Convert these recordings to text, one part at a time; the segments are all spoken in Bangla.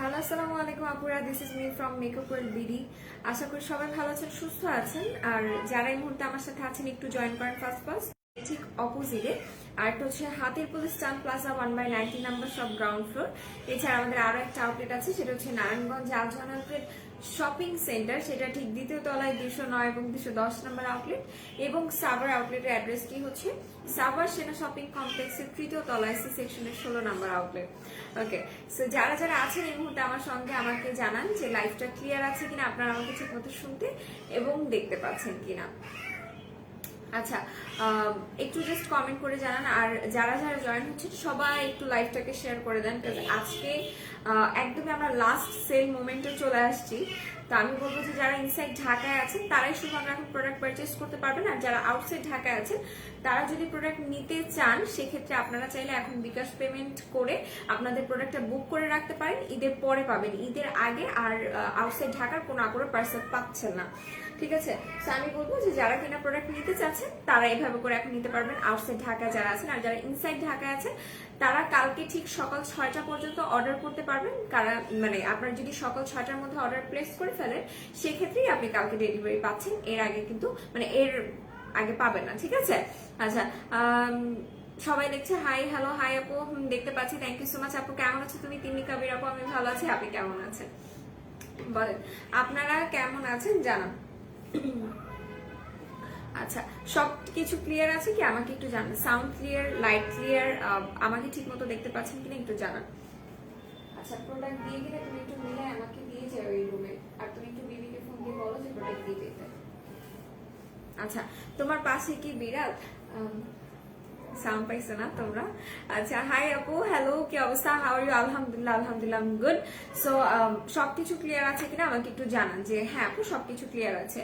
হ্যালো, আসসালামু আলাইকুম আপুরা, this is me from makeup world BD. আশা করি সবাই ভালো আছেন, সুস্থ আছেন। আর যারা এই মুহূর্তে আমার সাথে আছেন একটু জয়েন করেন ফার্স্ট ফার্স্ট। ঠিক অপোজিটে আর একটা হচ্ছে হাতির পুলিশ স্টান প্লাজা 1/90 নাম্বার সব গ্রাউন্ড ফ্লোর। এছাড়া আমাদের আরো একটা আউটলেট আছে, সেটা হচ্ছে নারায়ণগঞ্জ আলজান আউটলেট শপিং সেন্টার, সেটা ঠিক দ্বিতীয় তলায় 209 এবং 210 নম্বর আউটলেট। এবং সাভার আউটলেটের অ্যাড্রেসটি হচ্ছে সাভার সেনা শপিং কমপ্লেক্সের তৃতীয় তলায় সি সেকশনের 16 নম্বর আউটলেট। ওকে, সো যারা যারা আছেন এই মুহূর্তে আমার সঙ্গে আমাকে জানান যে লাইফটা ক্লিয়ার আছে কিনা, আপনারা আমাকে ঠিক মতো শুনতে এবং দেখতে পাচ্ছেন কিনা। আচ্ছা, একটু জাস্ট কমেন্ট করে জানান। আর যারা যারা জয়েন হচ্ছেন সবাই একটু লাইভটাকে শেয়ার করে দেন, কারণ আজকে একদমই আমরা লাস্ট সেল মোমেন্টে চলে আসছি। তো আমি বলবো যে যারা ইনসাইড ঢাকায় আছেন তারাই শুধু আমরা এখন প্রোডাক্ট পারচেস করতে পারবেন, আর যারা আউটসাইড ঢাকায় আছেন তারা যদি প্রোডাক্ট নিতে চান সেক্ষেত্রে আপনারা চাইলে এখন বিকাশ পেমেন্ট করে আপনাদের প্রোডাক্টটা বুক করে রাখতে পারেন, ঈদের পরে পাবেন। ঈদের আগে আর আউটসাইড ঢাকার কোনো আপুরা পার্সেল পাচ্ছেন না, ঠিক আছে? তো আমি বলবো যে যারা কিনা প্রোডাক্ট নিতে চাচ্ছেন তারা এইভাবে করে এখন নিতে পারবেন, আউটসাইড ঢাকা যারা আছেন। আর যারা ইনসাইড ঢাকায় আছেন তারা কালকে ঠিক সকাল 6টা পর্যন্ত অর্ডার করতে পারবেন। কারণ মানে আপনার যদি সকাল 6টার মধ্যে অর্ডার প্লেস করে ফেলেন সেক্ষেত্রেই আপনি কালকে ডেলিভারি পাচ্ছেন, এর আগে কিন্তু মানে এর আগে পাবেন না, ঠিক আছে? আচ্ছা, সবাই দেখছে হাই, হ্যালো, হাই আপু, দেখতে পাচ্ছি, থ্যাংক ইউ সো মাচ। আপু কেমন আছো তুমি? তিন্নি কাবির আপু, আমি ভালো আছি, আপনি কেমন আছেন বলেন, আপনারা কেমন আছেন জানান। আচ্ছা, সব কিছু ক্লিয়ার আছে কি আমাকে একটু জানান। সাউন্ড ক্লিয়ার, লাইট ক্লিয়ার, আমাকে ঠিক মতো দেখতে পাচ্ছেন কিনা একটু জানান। আচ্ছা, প্রোডাক্ট দিয়ে গেলে তুমি একটু মিলে আমাকে দিয়ে যাও এই রুমে, আর তুমি একটু বিবিকে ফোন দিয়ে বলো যে প্রোডাক্ট দিয়ে যেতে। আচ্ছা, তোমার পাশে কি বিড়াল? সাউন্ড পাইছো না তোমরা? আচ্ছা, হাই আপু, হ্যালো, কি অবস্থা, হাউ আর ইউ? আলহামদুলিল্লাহ, আলহামদুলিল্লাহ, গুড। সো সবকিছু ক্লিয়ার আছে কিনা আমাকে একটু জানান যে হ্যাঁ আপু সবকিছু ক্লিয়ার আছে।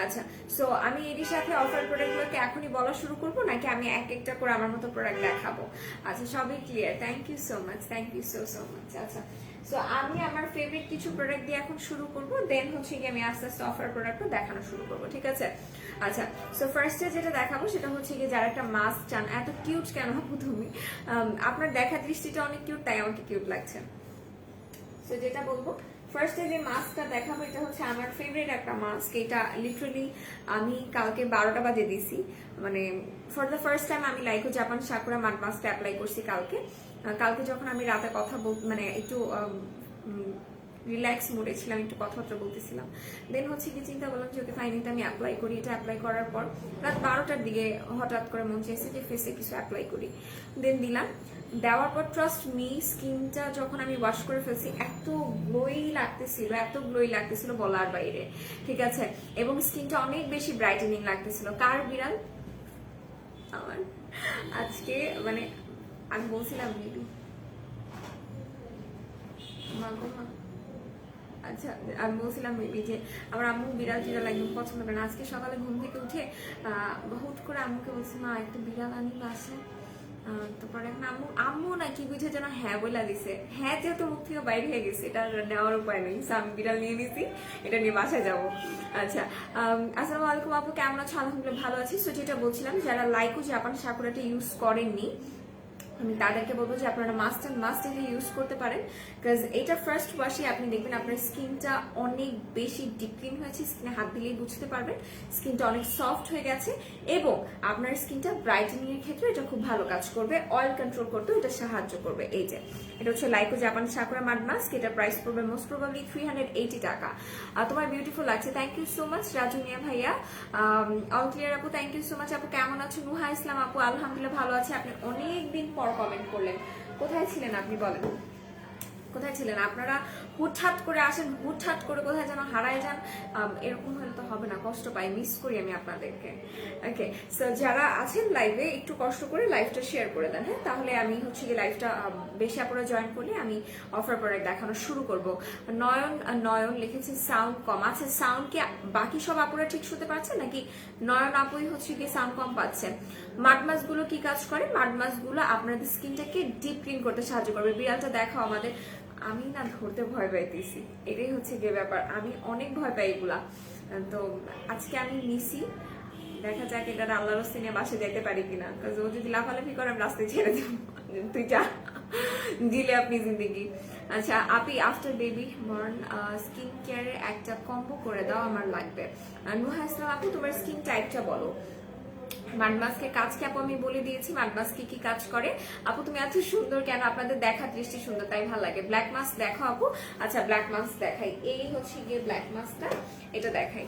আচ্ছা, সো আমি এরই সাথে অফার প্রোডাক্টগুলোকে এখনই বলা শুরু করবো নাকি আমি এক একটা করে আমার মতো প্রোডাক্ট দেখাবো? আচ্ছা, সবই clear, thank you so much, thank you so so much. আচ্ছা, সো আমি আমার ফেভারিট কিছু প্রোডাক্ট দিয়ে এখন শুরু করবো, দেন হচ্ছে কি আমি আস্তে আস্তে অফার প্রোডাক্টও দেখানো শুরু করবো, ঠিক আছে? আচ্ছা, সো ফার্স্টে যেটা দেখাবো সেটা হচ্ছে কি যারা একটা মাস্ক চান। এত কিউট কেন আপু তুমি? আপনার দেখা দৃষ্টিটা অনেক কিউট, তাই আমাকে কিউট লাগছে। সো যেটা বলবো, ফার্স্টে যে মাস্কটা দেখাবো এটা হচ্ছে আমার ফেভারিট একটা মাস্ক। এটা লিটারালি আমি কালকে 12টা বাজে দিছি, মানে ফর দ্য ফার্স্ট টাইম আমি লাইকো জাপান সাকুরা মাড মাস্কটা অ্যাপ্লাই করছি কালকে। কালকে যখন আমি রাতে কথা মানে একটু রিল্যাক্স মোডে ছিলাম, একটু কথাবার্তা বলতেছিলাম, দেন হচ্ছে কি চিন্তা করলাম যে ওকে ফাইন, এটা আমি অ্যাপ্লাই করি। এটা অ্যাপ্লাই করার পর রাত 12টার দিকে হঠাৎ করে মন চেয়েছে যে ফেসে কিছু অ্যাপ্লাই করি, দেন দিলাম। দেওয়ার পর ট্রাস্ট মি, স্কিনটা যখন আমি ওয়াশ করে ফেলছি এত গ্লোই লাগতেছিল, এত গ্লোই লাগতেছিল বলার বাইরে, ঠিক আছে? এবং স্কিনটা অনেক বেশি ব্রাইটেনিং লাগতেছিল। কার বিড়াল? আমার। আজকে মানে আমি বলছিলাম মেবি আচ্ছা, আমি বলছিলাম মেবি যে আমার আম্মু বিড়াল টিড়াল একদম পছন্দ করে না। আজকে সকালে ঘুম থেকে উঠে হুট করে আম্মুকে বলছি মা একটা বিড়াল আনি বাসায়। তারপরে এখন আম্মু না কি বুঝে যেন হ্যাঁ বলে দিছে। হ্যাঁ যেহেতু মুখ থেকে বাইরে হয়ে গেছে, এটা নেওয়ার উপায় নেই। আমি বিড়াল নিয়ে নিছি, এটা নিয়ে বাসায় যাবো। আচ্ছা, আসসালামু আলাইকুম আপু, কেমন আছো? আলহামদুলিল্লাহ ভালো আছি। সো যেটা বলছিলাম, যারা লাইকো জাপান সাকুরাটা ইউজ করেননি আমি তাদেরকে বলবো যে আপনারা মাস্ট অ্যান্ড মাস্ট এটা ইউজ করতে পারেন, বিকজ এটা ফার্স্ট ওয়াশে আপনি দেখবেন আপনার স্কিনটা অনেক বেশি ডিপ ক্লিন হয়েছে, স্কিনে হাত দিলেই বুঝতে পারবেন স্কিনটা অনেক সফট হয়ে গেছে, এবং আপনার স্কিনটা ব্রাইটেনিং এর ক্ষেত্রে এটা খুব ভালো কাজ করবে, অয়েল কন্ট্রোল করতেও এটা সাহায্য করবে। এই যে এটা হচ্ছে Laikou Japan Sakura mud mask, এটা প্রাইস পড়বে মোস্ট প্রবাবলি 380 টাকা। তোমার বিউটিফুল লাগছে, thank you so much Raju Mia ভাইয়া। অল ক্লিয়ার আপু, থ্যাংক ইউ সো মাচ। আপু কেমন আছো? নুহা ইসলাম আপু, আলহামদুলিল্লাহ ভালো আছে। আপনি অনেকদিন পর কমেন্ট করলেন, কোথায় ছিলেন আপনি বলেন? কোথায় ছিলেন? আপনারা হুটহাট করে আসেন, হুটহাট করে কোথায় যেন হারায় যান, এরকম হলে তো হবে না, কষ্ট পাই, মিস করি আমি আপনাদেরকে। ওকে, সো যারা আছেন লাইভে একটু কষ্ট করে লাইভটা শেয়ার করে দেন, হ্যাঁ? তাহলে আমি হচ্ছে কি লাইভটা বেশি আপনারা জয়েন করলে আমি অফার প্রোডাক্ট দেখানো শুরু করব। নয়ন নয়ন লিখেছে সাউন্ড কম। আচ্ছা, সাউন্ড কি বাকি সব আপুরা ঠিক শুনতে পাচ্ছেন নাকি নয়ন আপুই হচ্ছে কি সাউন্ড কম পাচ্ছেন? মাডমাসগুলো কি কাজ করে? মাডমাসগুলো আপনাদের স্কিনটাকে ডিপ ক্লিন করতে সাহায্য করবে। বিড়ালটা দেখাও আমাদের। আমি না ধরতে ভয় পাইতেছি, এটাই হচ্ছে গিয়ে ব্যাপার, আমি অনেক ভয় পাই এগুলা। তো আজকে আমি নিছি, দেখা যাক এটা আল্লাহর রাস্তায় নিয়ে বাসে যেতে পারি কিনা। ও যদি লাফালাফি করে আমি রাস্তায় ছেড়ে দেবো, তুই যা। দিলে আপনি জিন্দগি। আচ্ছা আপি, আফটার বেবি বর্ন স্কিন কেয়ারের একটা কম্বো করে দাও, আমার লাগবে। নুহা ইসলাম আপু, তোমার স্কিন টাইপটা বলো। মাডমাস্কের কাজ কি আপু আমি বলে দিয়েছি, মাডমাস্ক কি কি কাজ করে। আপু তুমি এত সুন্দর কেন, আপনাদের দেখা দৃষ্টি সুন্দর তাই ভালো লাগে। ব্ল্যাক মাস্ক দেখো আপু। আচ্ছা ব্ল্যাক মাস্ক দেখাই, এই হচ্ছে গিয়ে ব্ল্যাক মাস্কটা, এটা দেখাই।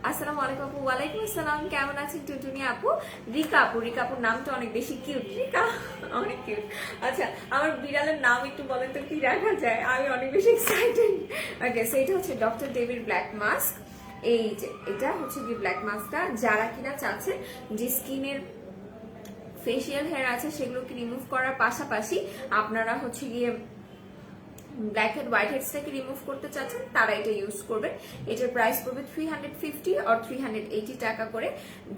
আসসালামু আলাইকুম আপু। ওয়ালাইকুম আসসালাম, কেমন আছেন টুটুনি আপু? রিকা আপু, রিকা আপুর নামটা অনেক বেশি কিউট, রিকা অনেক কিউট। আচ্ছা আমার বিড়ালের নাম একটু বলেন তো কি রাখা যায়, আমি অনেক বেশি এক্সাইটেড। ওকে সো এটা হচ্ছে ডক্টর ডেভির ব্ল্যাক মাস্ক। এই যে এটা হচ্ছে কি ব্ল্যাক মাস্কটা, যারা কিনা চাচ্ছে যে স্কিনের ফেসিয়াল হেয়ার আছে সেগুলোকে রিমুভ করার পাশাপাশি আপনারা হচ্ছে গিয়ে ব্ল্যাক হেড হোয়াইট হেডসটাকে রিমুভ করতে চাচ্ছেন, তারা এটা ইউজ করবেন। এটার প্রাইস পড়বে 350 আর 380 টাকা করে।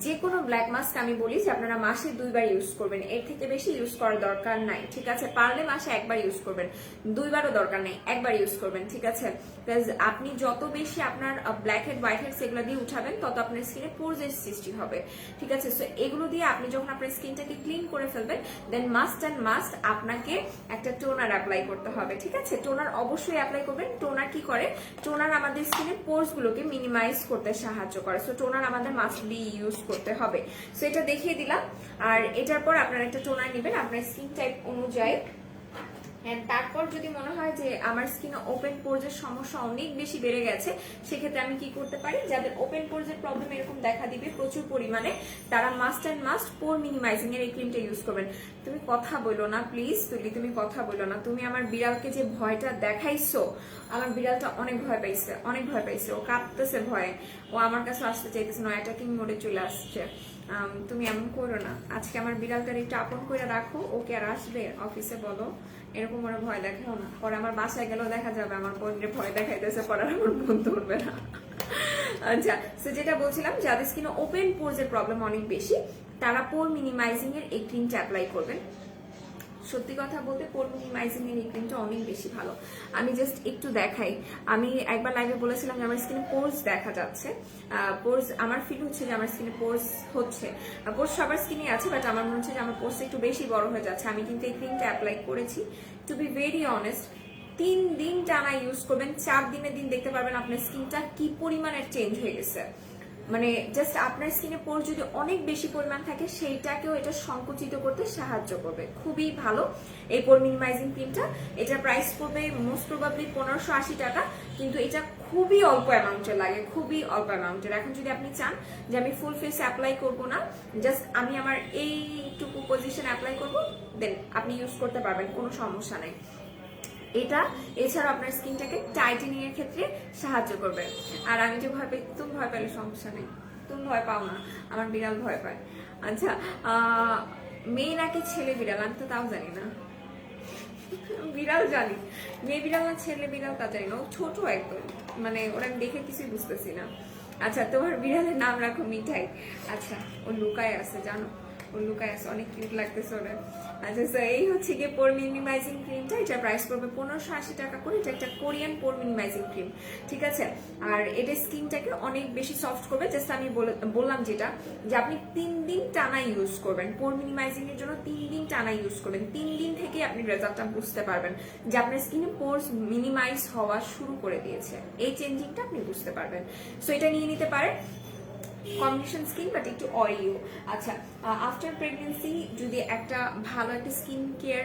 যে কোনো ব্ল্যাক মাস্ক আমি বলি যে আপনারা মাসে 2বার ইউজ করবেন, এর থেকে বেশি ইউজ করার দরকার নাই, ঠিক আছে? পারলে মাসে 1বার ইউজ করবেন, 2বারও দরকার নেই, 1বার ইউজ করবেন, ঠিক আছে? আপনি যত বেশি আপনার ব্ল্যাক হেড হোয়াইট হেডস এগুলো দিয়ে উঠাবেন তত আপনার স্কিনে পোরসের সৃষ্টি হবে, ঠিক আছে? সো এগুলো দিয়ে আপনি যখন আপনার স্কিনটাকে ক্লিন করে ফেলবেন দেন মাস্ট অ্যান্ড মাস্ট আপনাকে একটা টোনার অ্যাপ্লাই করতে হবে, ঠিক আছে? টোনার অবশ্যই অ্যাপ্লাই করবেন। টোনার কি করে? টোনার আমাদের স্কিনের পোরস গুলোকে মিনিমাইজ করতে সাহায্য করে। সো টোনার আমাদের মাস্ট বি ইউজ করতে হবে। সো এটা দেখিয়ে দিলাম। আর এটার পর আপনারা একটা টোনার নেবেন আপনার স্কিন টাইপ অনুযায়ী। তারপর যদি মনে হয় যে আমার স্কিনে ওপেন পোরসের সমস্যা অনেক বেশি বেড়ে গেছে, সেক্ষেত্রে আমি কি করতে পারি, যাদের ওপেন পোরসের প্রবলেম এরকম দেখা দিবে প্রচুর পরিমাণে, তারা must and must poor minimising এর এই ক্রিমটা ইউজ করবেন। তুমি কথা বলো না প্লিজ, তুমি কথা বলো না। তুমি আমার বিড়ালকে যে ভয়টা দেখাইছো, আমার বিড়ালটা অনেক ভয় পাইছে, অনেক ভয় পাইছে, ও কাঁপতেছে ভয়ে, ও আমার কাছে আসতে চাইতেছে না, অ্যাটাকিং মোডে চলে আসছে। তুমি এমন করো না, আজকে আমার বিড়ালটার একটু আপন করে রাখো, ওকে আর আসবে অফিসে বলো এরকম ওরা ভয় দেখাও না, পরে আমার বাসায় গেলেও দেখা যাবে আমার বোনকে ভয় দেখাইতেছে, পরে আমার বোন ধরবে না। আচ্ছা তো যেটা বলছিলাম, যাদের স্কিনে ওপেন পোরসের প্রবলেম অনেক বেশি, তারা পোর মিনিমাইজিং এর এই ক্রিমটা অ্যাপ্লাই করবেন। সত্যি কথা বলতে পোর মিনিমাইজিং এর এই ক্রিমটা অনেক বেশি ভালো। আমি জাস্ট একটু দেখাই, আমি একবার লাইভে বলেছিলাম যে আমার স্কিনে পোরস দেখা যাচ্ছে, পোরস আমার ফিল হচ্ছে যে আমার স্কিনে পোরস হচ্ছে, পোরস সবার স্কিনে আছে, বাট আমার মনে হচ্ছে যে আমার পোরস একটু বেশি বড় হয়ে যাচ্ছে। আমি কিন্তু এই ক্রিমটা অ্যাপ্লাই করেছি, টু বি ভেরি অনেস্ট 3 দিন টানা ইউজ করবেন, 4 দিনের দিন দেখতে পারবেন আপনার স্কিনটা কি পরিমাণের চেঞ্জ হয়ে গেছে। মানে জাস্ট আপনার স্কিনে পোর যদি অনেক বেশি পরিমাণ থাকে সেইটাকেও এটা সংকুচিত করতে সাহায্য করবে, খুবই ভালো এই পোর মিনিমাইজিং ক্রিমটা। এটার প্রাইস পড়বে মোস্ট প্রবাবলি 1580 টাকা, কিন্তু এটা খুবই অল্প অ্যামাউন্টের লাগে, খুবই অল্প অ্যামাউন্টের। এখন যদি আপনি চান যে আমি ফুল ফেস অ্যাপ্লাই করবো না, জাস্ট আমি আমার এইটুকু পজিশন অ্যাপ্লাই করবো, দেন আপনি ইউজ করতে পারবেন, কোনো সমস্যা নেই। এটা এছাড়া আপনার স্কিনটাকে টাইটেনিং এর ক্ষেত্রে সাহায্য করবে। আর আমি যে ভয় পাই, তুমি ভয় পেলে সমস্যা নেই, তুমি ভয় পাও না, আমার বিড়াল ভয় পায়। আচ্ছা মেয়ে নাকি ছেলে বিড়াল, আমি তো তাও জানি না। বিড়াল জানি, মেয়ে বিড়াল না ছেলে বিড়াল তা জানি না, ও ছোট একদম, মানে ওরা আমি দেখে কিছুই বুঝতেছি না। আচ্ছা তোমার বিড়ালের নাম রাখো মিঠাই। আচ্ছা ও লুকায় আছে জানো, ও লুকায় আছে, অনেক কিউট লাগতেছে ওরা। আচ্ছা তো এই হচ্ছে গিয়ে পোর মিনিমাইজিং ক্রিমটা, এটা প্রাইস পড়বে 1580 টাকা করে। এটা একটা কোরিয়ান পোর মিনিমাইজিং ক্রিম, ঠিক আছে? আর এটা স্কিনটাকে অনেক বেশি সফট করবে। জাস্ট আমি বললাম যেটা, যে আপনি 3 দিন টানা ইউজ করবেন, পোর মিনিমাইজিং এর জন্য 3 দিন টানা ইউজ করবেন। 3 দিন থেকে আপনি রেজাল্টটা বুঝতে পারবেন যে আপনার স্কিনে পোরস মিনিমাইজ হওয়া শুরু করে দিয়েছে, এই চেঞ্জিংটা আপনি বুঝতে পারবেন। সো এটা নিয়ে নিতে পারেন, কম্বিনেশন স্কিন বাট একটু অয়েলিও। আচ্ছা আফটার প্রেগনেন্সি যদি একটা ভালো একটা স্কিন কেয়ার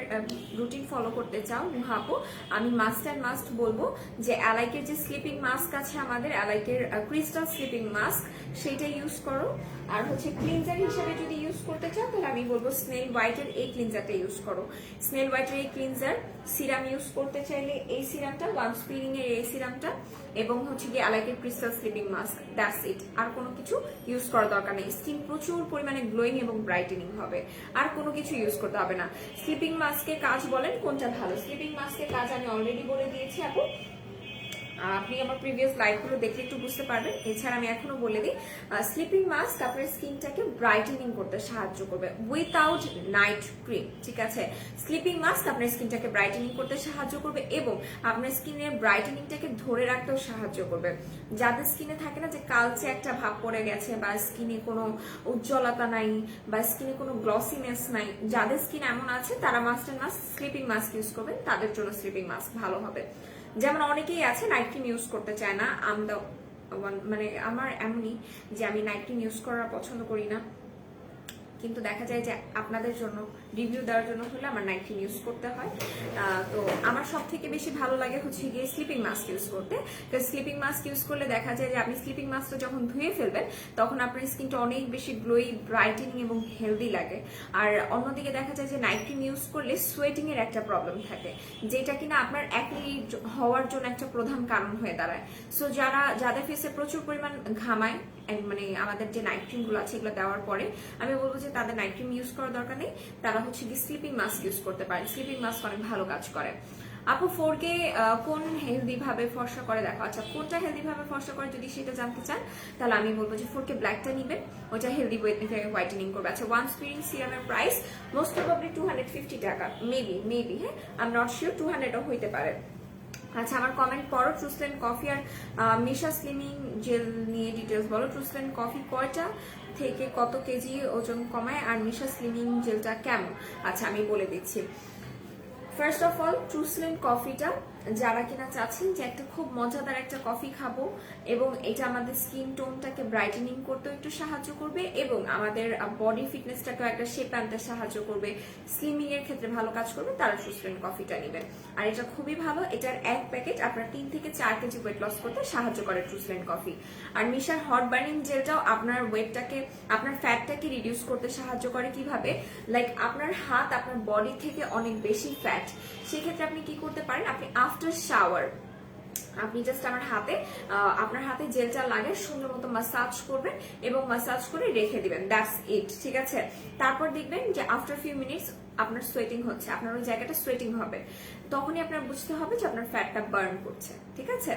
রুটিন ফলো করতে চাও ভাবো, আমি মাস্ট অ্যান্ড মাস্ট বলবো যে অ্যালাইকের যে স্লিপিং মাস্ক আছে আমাদের, অ্যালাইকের ক্রিস্টাল স্লিপিং মাস্ক, সেইটা ইউজ করো। আর হচ্ছে ক্লিনজার হিসাবে যদি ইউজ করতে চাও তাহলে আমি বলবো স্নেল হোয়াইটের এই ক্লিনজারটা ইউজ করো। স্নেল হোয়াইটের এই ক্লিনজার, সিরাম ইউজ করতে চাইলে এই সিরামটা, ওয়ান স্পিরিং এর এই সিরামটা, এবং হচ্ছে গিয়ে অ্যালাইকের crystal sleeping mask, that's it. আর কোনো কিছু ইউজ করার দরকার নেই, স্কিন প্রচুর পরিমাণে গ্লোয়িং এবং ব্রাইটেনিং হবে, আর কোনো কিছু ইউজ করতে হবে না। স্লিপিং মাস্কের কাজ বলেন কোনটা ভালো, স্লিপিং মাস্কের কাজ আমি অলরেডি বলে দিয়েছি আপু। আপনি আমার প্রিভিয়াস লাইভগুলো দেখলে একটু বুঝতে পারবেন। এছাড়া আমি এখনো বলে দিই, স্লিপিং মাস্ক আপনার স্কিনটাকে ব্রাইটেনিং করতে সাহায্য করবে উইথাউট নাইট ক্রিম, ঠিক আছে। স্লিপিং মাস্ক আপনার স্কিনটাকে ব্রাইটেনিং করতে সাহায্য করবে এবং আপনার স্কিনের ব্রাইটেনিংটাকে ধরে রাখতেও সাহায্য করবে। যাদের স্কিনে থাকে না যে কালচে একটা ভাব পড়ে গেছে, বা স্কিনে কোনো উজ্জ্বলতা নাই, বা স্কিনে কোনো গ্লসিনেস নাই, যাদের স্কিন এমন আছে তারা must and must sleeping mask use করবেন, তাদের জন্য স্লিপিং মাস্ক ভালো হবে। যেমন অনেকেই আছে নাইট ক্রিম ইউজ করতে চায় না, মানে আমার এমনই যে আমি নাইট ক্রিম ইউজ করা পছন্দ করি না, কিন্তু দেখা যায় যে আপনাদের জন্য রিভিউ দেওয়ার জন্য হলে আমার নাইট ক্রিম ইউজ করতে হয়। তো আমার সব থেকে বেশি ভালো লাগে হচ্ছে গিয়ে স্লিপিং মাস্ক ইউজ করতে। তো স্লিপিং মাস্ক ইউজ করলে দেখা যায় যে আপনি স্লিপিং মাস্কটা যখন ধুয়ে ফেলবেন তখন আপনার স্কিনটা অনেক বেশি গ্লোই, ব্রাইটেনিং এবং হেলদি লাগে। আর অন্যদিকে দেখা যায় যে নাইট ক্রিম ইউজ করলে সোয়েটিং এর একটা প্রবলেম থাকে, যেটা কিনা আপনার একনি হওয়ার জন্য একটা প্রধান কারণ হয়ে দাঁড়ায়। সো যাদের ফেসে প্রচুর পরিমাণ ঘামায়, মানে আমাদের যে নাইট ক্রিম গুলো আছে এগুলো দেওয়ার পরে আমি বলবো যে তাদের নাইট ক্রিম ইউজ করার দরকার নেই, তারা হচ্ছে কি স্লিপিং মাস্ক ইউজ করতে পারেন। স্লিপিং মাস্ক অনেক ভালো কাজ করে। আপু 4K কোন হেলদি ভাবে ফর্সা করে দেখো। আচ্ছা, কোনটা হেলদি ভাবে ফর্সা করে যদি সেটা জানতে চান তাহলে আমি বলবো যে 4K ব্ল্যাকটা নিবেন, ওটা হেলদি হোয়াইটেনিং করবে। আচ্ছা, ওয়ান স্পিরিং সিরামের প্রাইস মোস্ট প্রবাবলি 250 টাকা, মেবি, হ্যাঁ, আই এম নট শিওর, 200ও হইতে পারে। আচ্ছা, আমার কমেন্ট পড়ো। ট্রুসল্যান্ড কফি আর মিশা স্লিমিং জেল নিয়ে ডিটেলস বলো। ট্রুসল্যান্ড কফি কয়টা থেকে কত কেজি ওজন কমায় আর মিশা স্লিমিং জেলটা কেমন? আচ্ছা, আমি বলে দিচ্ছি। ফার্স্ট অফ অল, ট্রুসল্যান্ড কফিটা যারা কিনা চাচ্ছেন যে একটা খুব মজাদার একটা কফি খাবো এবং এটা আমাদের স্কিন টোনটাকে ব্রাইটেনিং করতেও একটু সাহায্য করবে এবং আমাদের বডি ফিটনেসটাকেও একটা শেপ আনতে সাহায্য করবে, স্লিমিং এর ক্ষেত্রে ভালো কাজ করবে, তারা ট্রুসল্যান্ড কফিটা নেবেন। আর এটা খুবই ভালো, এটার এক প্যাকেট আপনার 3 থেকে 4 কেজি ওয়েট লস করতে সাহায্য করে ট্রুসল্যান্ড কফি। আর মিশার হট বার্নিং জেলটাও আপনার ওয়েটটাকে, আপনার ফ্যাটটাকে রিডিউস করতে সাহায্য করে। কিভাবে? লাইক আপনার হাত আপনার বডি থেকে অনেক বেশি ফ্যাট, সেক্ষেত্রে আপনি কি করতে পারেন, আপনি আফটার শাওয়ার আপনি জাস্ট আপনার হাতে জেলটা লাগে সুন্দর মতো মাসাজ করবেন এবং মাসাজ করে রেখে দিবেন, দ্যাটস ইট, ঠিক আছে। তারপর দেখবেন যে আফটার ফিউ মিনিটস আপনার সোয়েটিং হচ্ছে, আপনার ওই জায়গাটা সোয়েটিং হবে, তখনই আপনার বুঝতে হবে যে আপনার ফ্যাটটা বার্ন করছে, ঠিক আছে।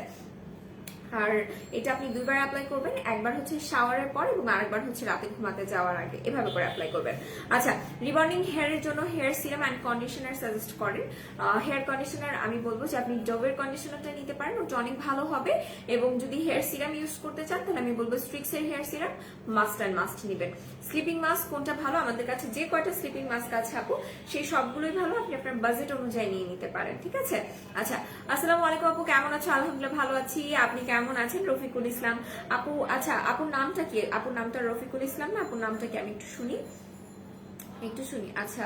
আর এটা আপনি দুইবার অ্যাপ্লাই করবেন, একবার হচ্ছে শাওয়ারের পর এবং আরেকবার হচ্ছে রাতে ঘুমাতে যাওয়ার আগে, এভাবে করে অ্যাপ্লাই করবেন। আচ্ছা, রিবন্ডিং হেয়ারের জন্য hair serum and conditioner suggest করেন। হেয়ার কন্ডিশনার আমি বলবো যে আপনি ডোভের কন্ডিশনারটা নিতে পারেন, ওটা অনেক ভালো হবে। এবং যদি হেয়ার সিরাম ইউজ করতে চান তাহলে আমি বলবো স্ট্রিক্সের hair serum must and must নেবেন। স্লিপিং মাস্ক কোনটা ভালো? আমাদের কাছে যে কয়টা স্লিপিং মাস্ক আছে আপু সেই সবগুলোই ভালো, আপনি আপনার বাজেট অনুযায়ী নিয়ে নিতে পারেন, ঠিক আছে। আচ্ছা, আসসালামু আলাইকুম আপু, কেমন আছো? আলহামদুলিল্লাহ ভালো আছি, আপনি কেমন আছেন? রফিকুল ইসলাম আপু। আচ্ছা, আপুর নামটা কি? আপুর নামটা রফিকুল ইসলাম না? আপুর নামটা কি? আমি একটু শুনি। আচ্ছা,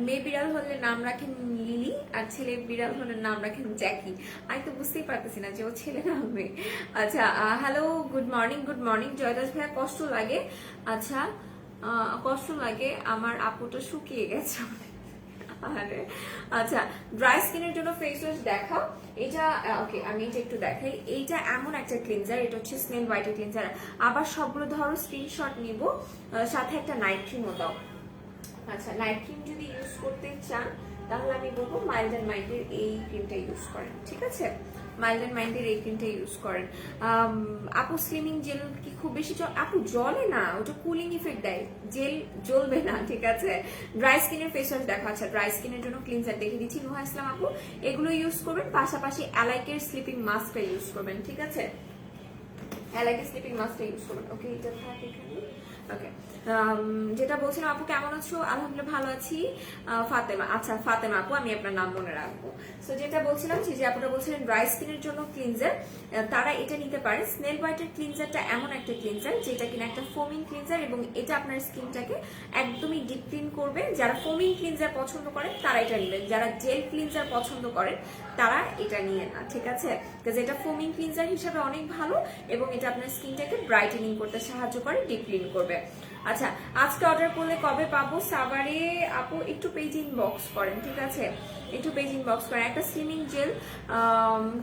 মেয়ে বিড়াল হলে নাম রাখেন লিলি আর ছেলে বিড়াল হলে নাম রাখেন জ্যাকি। আমি তো বুঝতেই পারতেছি না যে ও ছেলে না মেয়ে। আচ্ছা, হ্যালো, গুড মর্নিং জয়দাস ভাইয়া। কষ্ট লাগে? আচ্ছা, কষ্ট লাগে, আমার আপুটা শুকিয়ে গেছে। আরে আচ্ছা, ড্রাই স্কিনের জন্য ফেস ওয়াশ দেখাও। এটা ওকে, আমি এটা একটু দেখাই। এইটা এমন একটা ক্লিনজার, এটা হচ্ছে স্নেল হোয়াইটের ক্লিনজার। আবার সবগুলো ধরো স্ক্রিনশট নিব, সাথে একটা নাইট ক্রিমও দাও। আচ্ছা, নাইট ক্রিম যদি ইউজ করতে চান তাহলে আমি বলবো মাইল্ড অ্যান্ড মাইল্ডের এই ক্রিমটা ইউজ করেন, ঠিক আছে। মাইল্ড অ্যান্ড মাইল্ডের এই ক্রিমটা ইউজ করেন। আপু স্লিমিং জেল কি খুব বেশি আপু জলে না, ওটা কুলিং ইফেক্ট দেয়, জেল জ্বলবে না, ঠিক আছে। ড্রাই স্কিনের ফেস ওয়াশ দেখো। আচ্ছা, ড্রাই স্কিনের জন্য ক্লিনজার দেখে দিচ্ছি, নুহা ইসলাম আপু, এগুলো ইউজ করবেন, পাশাপাশি অ্যালাইকের স্লিপিং মাস্কটা ইউজ করবেন, ঠিক আছে। অ্যালাইকের স্লিপিং মাস্কটা ইউজ করবেন। ওকে, এটা থাক এখানে। ওকে, যেটা বলছিলাম আপু কেমন আছো? আলহামদুলিল্লাহ ভালো আছি। ফাতেমা, আচ্ছা ফাতেমা আপু, আমি আপনার নাম মনে রাখবো। সো যেটা বলছিলাম যে আপনারা বলছিলেন ড্রাই স্কিনের জন্য ক্লিনজার, তারা এটা নিতে পারে। স্নেল হোয়াইটের ক্লিনজারটা এমন একটা ক্লিনজার যেটা কিনা একটা ফোমিং ক্লিনজার এবং এটা আপনার স্কিনটাকে একদমই ডিপ ক্লিন করবে। যারা ফোমিং ক্লিনজার পছন্দ করেন তারা এটা নেবেন, যারা জেল ক্লিনজার পছন্দ করেন তারা এটা নিয়ে না, ঠিক আছে। কারণ এটা ফোমিং ক্লিনজার হিসাবে অনেক ভালো এবং এটা আপনার স্কিনটাকে ব্রাইটেনিং করতে সাহায্য করে, ডিপ ক্লিন করবে। আচ্ছা, আজকে অর্ডার করলে কবে পাবো? সাভারে আপু একটু পেজ ইনবক্স করেন, ঠিক আছে, একটু পেজ ইনবক্স করেন। একটা স্লিমিং জেল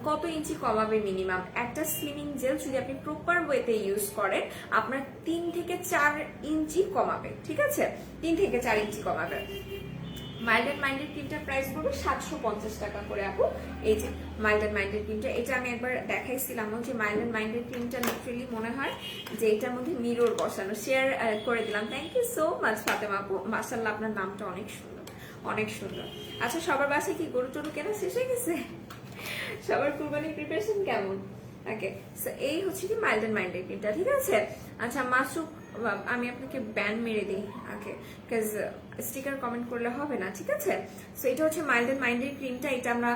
কত ইঞ্চি কমাবে মিনিমাম? একটা স্লিমিং জেল যদি আপনি প্রপার ওয়েতে ইউজ করেন আপনার 3 থেকে 4 ইঞ্চি কমাবে, ঠিক আছে, 3 থেকে 4 ইঞ্চি কমাবে। মাইল্ড অ্যান্ড মাইন্ডের ক্রিমটার প্রাইস পড়বে 750 টাকা করে আপু। এই যে মাইল্ড অ্যান্ড মাইন্ডের ক্রিমটা, এটা আমি একবার দেখাইছিলাম যে মাইল্ড অ্যান্ড মাইন্ডের ক্রিমটা লিটারেলি মনে হয় যে এটার মধ্যে মিরর বসানো। শেয়ার করে দিলাম, thank you so much Fatema আপু, মাশাআল্লাহ আপনার নামটা অনেক সুন্দর, অনেক সুন্দর। আচ্ছা সবার বাসায় কি গরু টরু কেনা শেষ হয়ে গেছে? সবার কুরবানির প্রিপারেশন কেমন? ওকে, সো এই হচ্ছে কি মাইল্ড অ্যান্ড মাইন্ডের ক্রিমটা, ঠিক আছে। আচ্ছা মাসুক, আমি আপনাকে ব্যান মেরে দিই, ওকে, বিকজ স্টিকার কমেন্ট করলে হবে না, ঠিক আছে। সো এটা হচ্ছে মাইল্ড অ্যান্ড মাইন্ডের ক্রিমটা, এটা আমরা